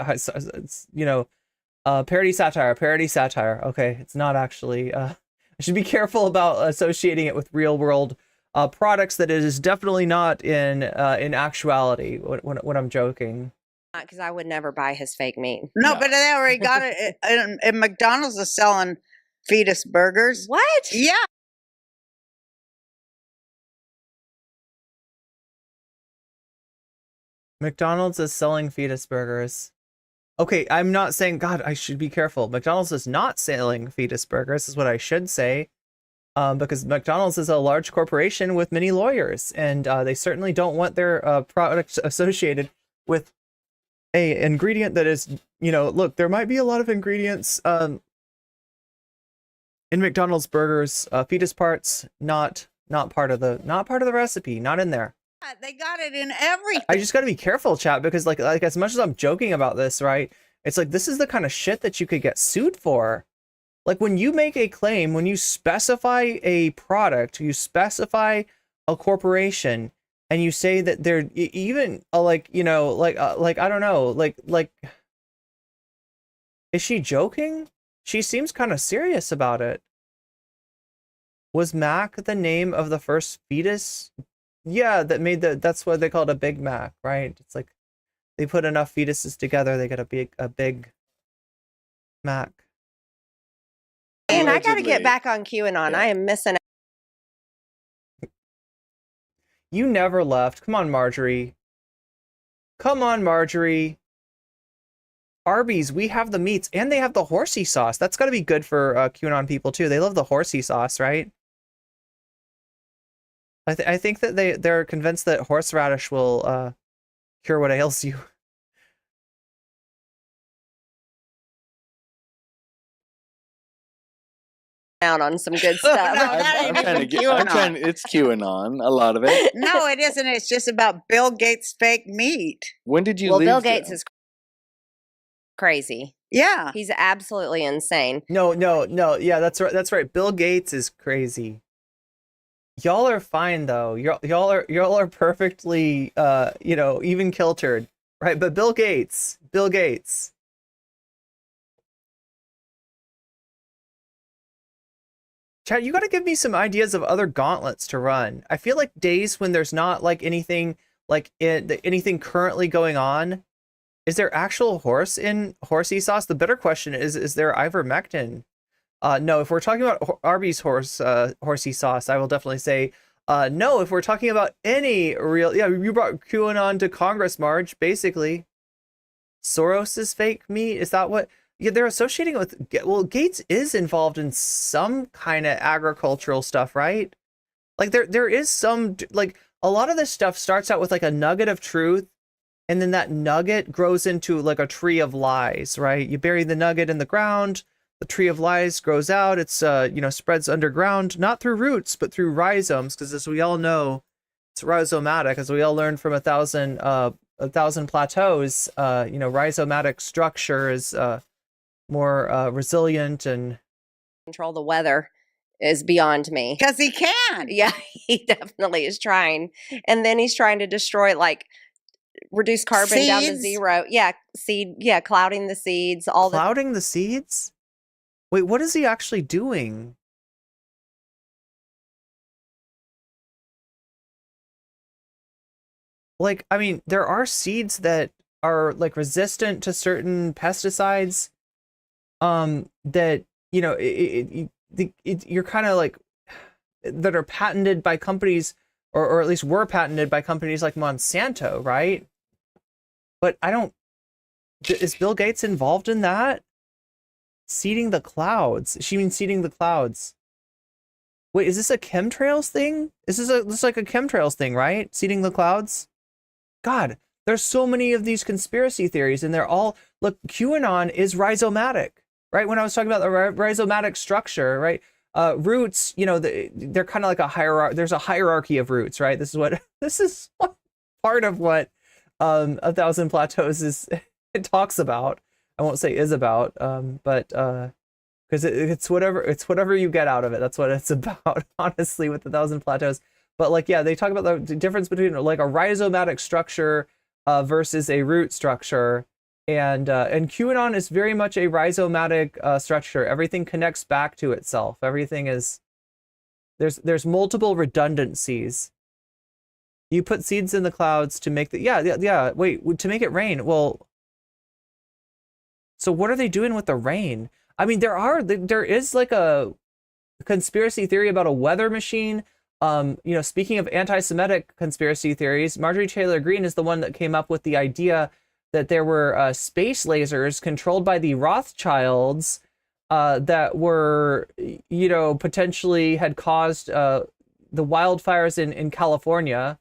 parody satire. Okay, it's not actually. I should be careful about associating it with real world products that it is definitely not in actuality when I'm joking. Because I would never buy his fake meat. No, but they already got it. And McDonald's is selling fetus burgers. What? Yeah. McDonald's is selling fetus burgers. Okay, I'm not saying, God, I should be careful. McDonald's is not selling fetus burgers, is what I should say. Because McDonald's is a large corporation with many lawyers, and they certainly don't want their products associated with a ingredient that is, look, there might be a lot of ingredients in McDonald's burgers, fetus parts, not part of the recipe, not in there. They got it in everything. I just got to be careful, chat, because like as much as I'm joking about this, right? It's like this is the kind of shit that you could get sued for. Like when you make a claim, when you specify a product, you specify a corporation, and you say that they're even I don't know, like is she joking? She seems kind of serious about it. Was Mac the name of the first fetus? Yeah, that's what they called a Big Mac, right? It's like they put enough fetuses together, they get a big Mac. And I got to get back on QAnon. Yeah. I am missing out. You never left. Come on, Marjorie. Arby's, we have the meats, and they have the horsey sauce. That's got to be good for QAnon people, too. They love the horsey sauce, right? I think that they're convinced that horseradish will cure what ails you. Down on some good stuff. No, that ain't even QAnon. It's QAnon, a lot of it. No, it isn't. It's just about Bill Gates' fake meat. When did you Well, leave? Bill Gates is crazy. Yeah. He's absolutely insane. No. Yeah, that's right. That's right. Bill Gates is crazy. Y'all are fine though. Y'all are perfectly even kiltered, right? But Bill Gates. Chad, you got to give me some ideas of other gauntlets to run. I feel like days when there's not like anything anything currently going on. Is there actual horse in horsey sauce? The better question is there ivermectin? No, if we're talking about Arby's horsey sauce, I will definitely say no. If we're talking about any real, yeah, you brought QAnon to Congress, Marge. Basically, Soros's fake meat. Is that what? Yeah, they're associating it with. Well, Gates is involved in some kind of agricultural stuff, right? Like there is some, like, a lot of this stuff starts out with like a nugget of truth, and then that nugget grows into like a tree of lies, right? You bury the nugget in the ground, the tree of lies grows out. It's spreads underground, not through roots, but through rhizomes, because as we all know, it's rhizomatic. As we all learned from a thousand plateaus, rhizomatic structure is more resilient and Control the weather is beyond me. Because he can. Yeah, he definitely is trying. And then he's trying to destroy, like, reduce carbon down to Seeds? 0. Yeah, clouding the seeds, clouding the seeds. Wait, what is he actually doing? Like, I mean, there are seeds that are like resistant to certain pesticides. That you're kind of like that are patented by companies, or at least were patented by companies like Monsanto, right? But is Bill Gates involved in that? Seeding the clouds. She means seeding the clouds. Wait, is this a chemtrails thing? This is like a chemtrails thing, right? Seeding the clouds? God, there's so many of these conspiracy theories, and they're all, look, QAnon is rhizomatic, right? When I was talking about the rhizomatic structure, right? Roots, they're kind of like a hierarchy. There's a hierarchy of roots, right? This is what part of what A Thousand Plateaus it talks about. I won't say is about, but because it's whatever you get out of it. That's what it's about, honestly, with A Thousand Plateaus. But like, yeah, they talk about the difference between like a rhizomatic structure versus a root structure. And QAnon is very much a rhizomatic structure. Everything connects back to itself. Everything is, there's multiple redundancies. You put seeds in the clouds to make to make it rain. Well, so what are they doing with the rain? I mean, there is like a conspiracy theory about a weather machine. Speaking of anti-Semitic conspiracy theories, Marjorie Taylor Green is the one that came up with the idea that there were space lasers controlled by the Rothschilds that were, potentially had caused the wildfires in California.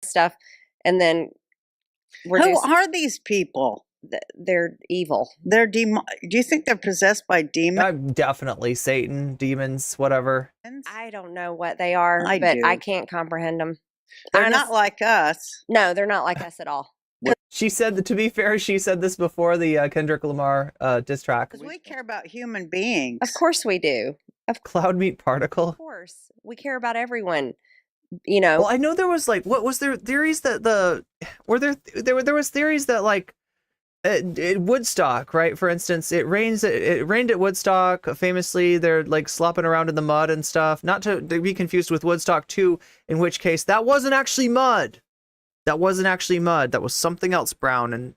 stuff, and then Who are these people? They're evil. They're do you think they're possessed by demons? Definitely Satan, demons, whatever. I don't know what they are, I but do. I can't comprehend them. They're not like us. No, they're not like us at all. She said that, to be fair, she said this before the Kendrick Lamar diss track. Because we care about human beings. Of course we do. Cloud meat particle. Of course. We care about everyone. Well, I know there was like, what was there theories that there was theories that like at Woodstock, right? For instance, it rained at Woodstock. Famously, they're like slopping around in the mud and stuff. Not to be confused with Woodstock 2, in which case that wasn't actually mud. That wasn't actually mud. That was something else, brown and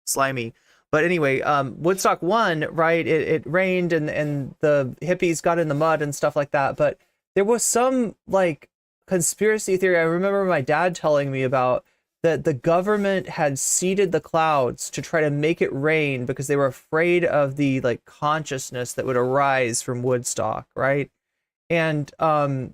slimy. But anyway, Woodstock 1, right? It rained and the hippies got in the mud and stuff like that. But there was some like conspiracy theory I remember my dad telling me about, that the government had seeded the clouds to try to make it rain because they were afraid of the like consciousness that would arise from Woodstock, right? And I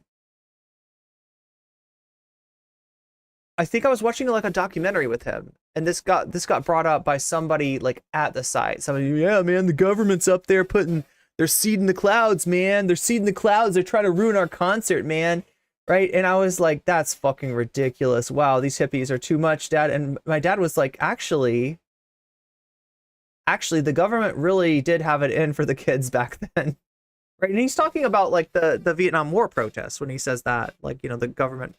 think I was watching like a documentary with him, and this got brought up by somebody like at the site. Somebody, yeah, man, the government's up there putting they're seeding the clouds, man. They're seeding the clouds. They're trying to ruin our concert, man. Right? And I was like, that's fucking ridiculous. Wow, these hippies are too much, Dad. And my dad was like, actually, the government really did have it in for the kids back then. Right? And he's talking about like the Vietnam War protests when he says that, like, you know, the government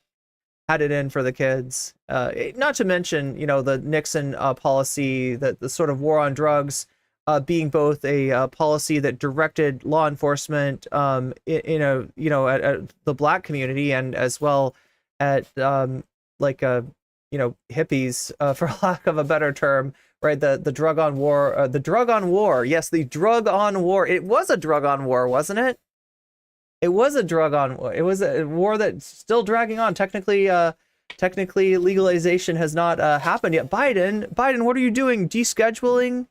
had it in for the kids. Not to mention, you know, the Nixon policy, the sort of war on drugs, being both a policy that directed law enforcement in a, you know, at the black community, and as well at like you know, hippies, for lack of a better term, right? The drug on war, the drug on war. Yes, the drug on war. It was a drug on war, wasn't it? It was a drug on war. It was a war that's still dragging on. Technically, legalization has not happened yet. Biden, what are you doing? Descheduling?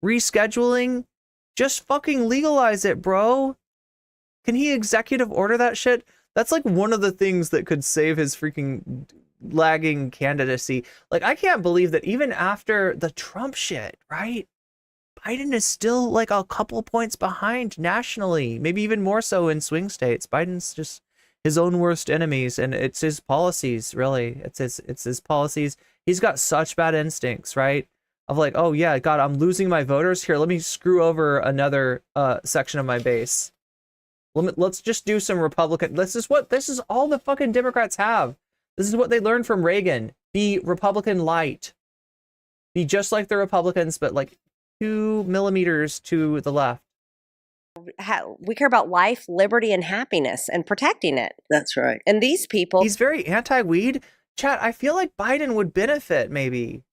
Rescheduling? Just fucking legalize it, bro. Can he executive order that shit? That's like one of the things that could save his freaking lagging candidacy. Like, I can't believe that even after the Trump shit, right? Biden is still like a couple points behind nationally, maybe even more so in swing states. Biden's just his own worst enemies, and it's his policies, really. It's his policies. He's got such bad instincts, right? Of like, oh yeah, God, I'm losing my voters here. Let me screw over another section of my base. Let's just do some Republican. This is all the fucking Democrats have. This is what they learned from Reagan. Be Republican light. Be just like the Republicans, but like 2 millimeters to the left. We care about life, liberty, and happiness, and protecting it. That's right. And these people... He's very anti-weed. Chat, I feel like Biden would benefit, maybe,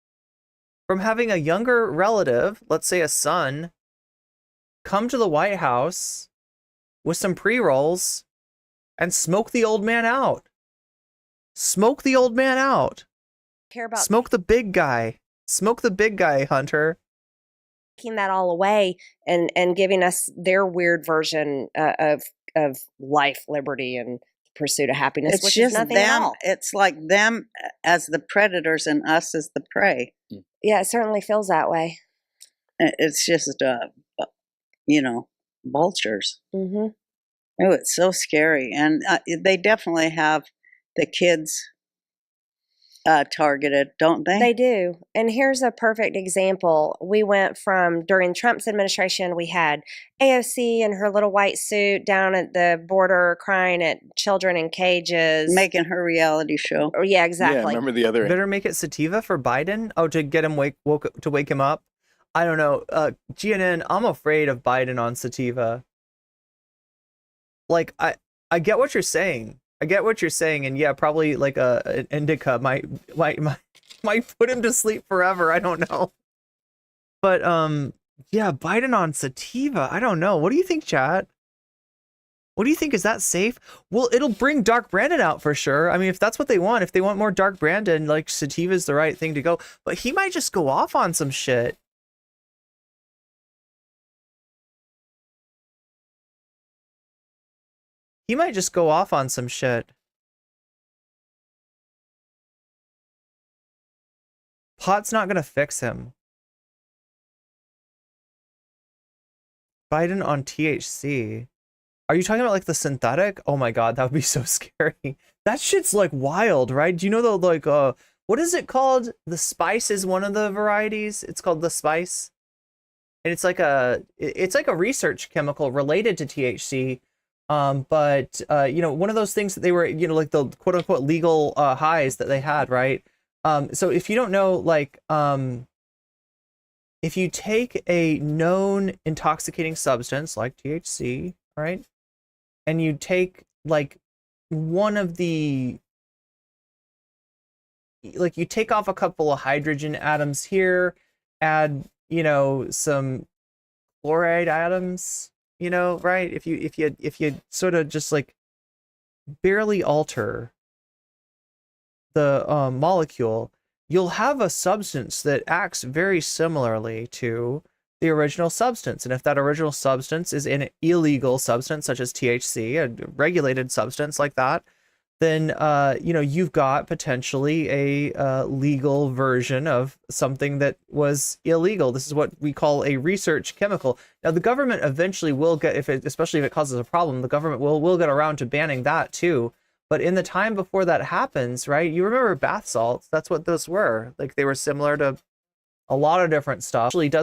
from having a younger relative, let's say a son, come to the White House with some pre-rolls and smoke the old man out. Smoke the old man out. Care about smoke the big guy. Smoke the big guy, Hunter. Taking that all away and giving us their weird version of life, liberty, and pursuit of happiness. It's which just is nothing them. at all. It's like them as the predators and us as the prey. Yeah, it certainly feels that way. It's just, you know, vultures. Mm-hmm. Oh, it's so scary. And they definitely have the kids targeted, don't they? They do. And here's a perfect example. We went from, during Trump's administration, we had AOC in her little white suit down at the border crying at children in cages. Making her reality show. Oh, yeah, exactly. Yeah, remember the other... Better make it sativa for Biden? Oh, to get him wake him up? I don't know. GNN, I'm afraid of Biden on sativa. Like, I get what you're saying. And yeah, probably like an indica might put him to sleep forever. I don't know. But yeah, Biden on sativa. I don't know. What do you think, chat? What do you think? Is that safe? Well, it'll bring Dark Brandon out for sure. I mean, if that's what they want, if they want more Dark Brandon, like sativa is the right thing to go. But he might just go off on some shit. He might just go off on some shit. Pot's not gonna fix him. Biden on THC. Are you talking about like the synthetic? Oh my God, that would be so scary. That shit's like wild, right? Do you know the like what is it called? The Spice is one of the varieties. It's called the Spice. And it's like a research chemical related to THC. But you know, one of those things that they were, you know, like the quote unquote legal highs that they had, right? So if you don't know, like, if you take a known intoxicating substance like THC, right? And you take like one of the, like you take off a couple of hydrogen atoms here, add, you know, some chloride atoms, you know, right? If you sort of just like barely alter the molecule, you'll have a substance that acts very similarly to the original substance. And if that original substance is an illegal substance such as THC, a regulated substance like that, then you know, you've got potentially a legal version of something that was illegal. This is what we call a research chemical. Now, the government eventually will get, especially if it causes a problem, the government will get around to banning that too. But in the time before that happens, right? You remember bath salts? That's what those were. Like, they were similar to a lot of different stuff. Actually, does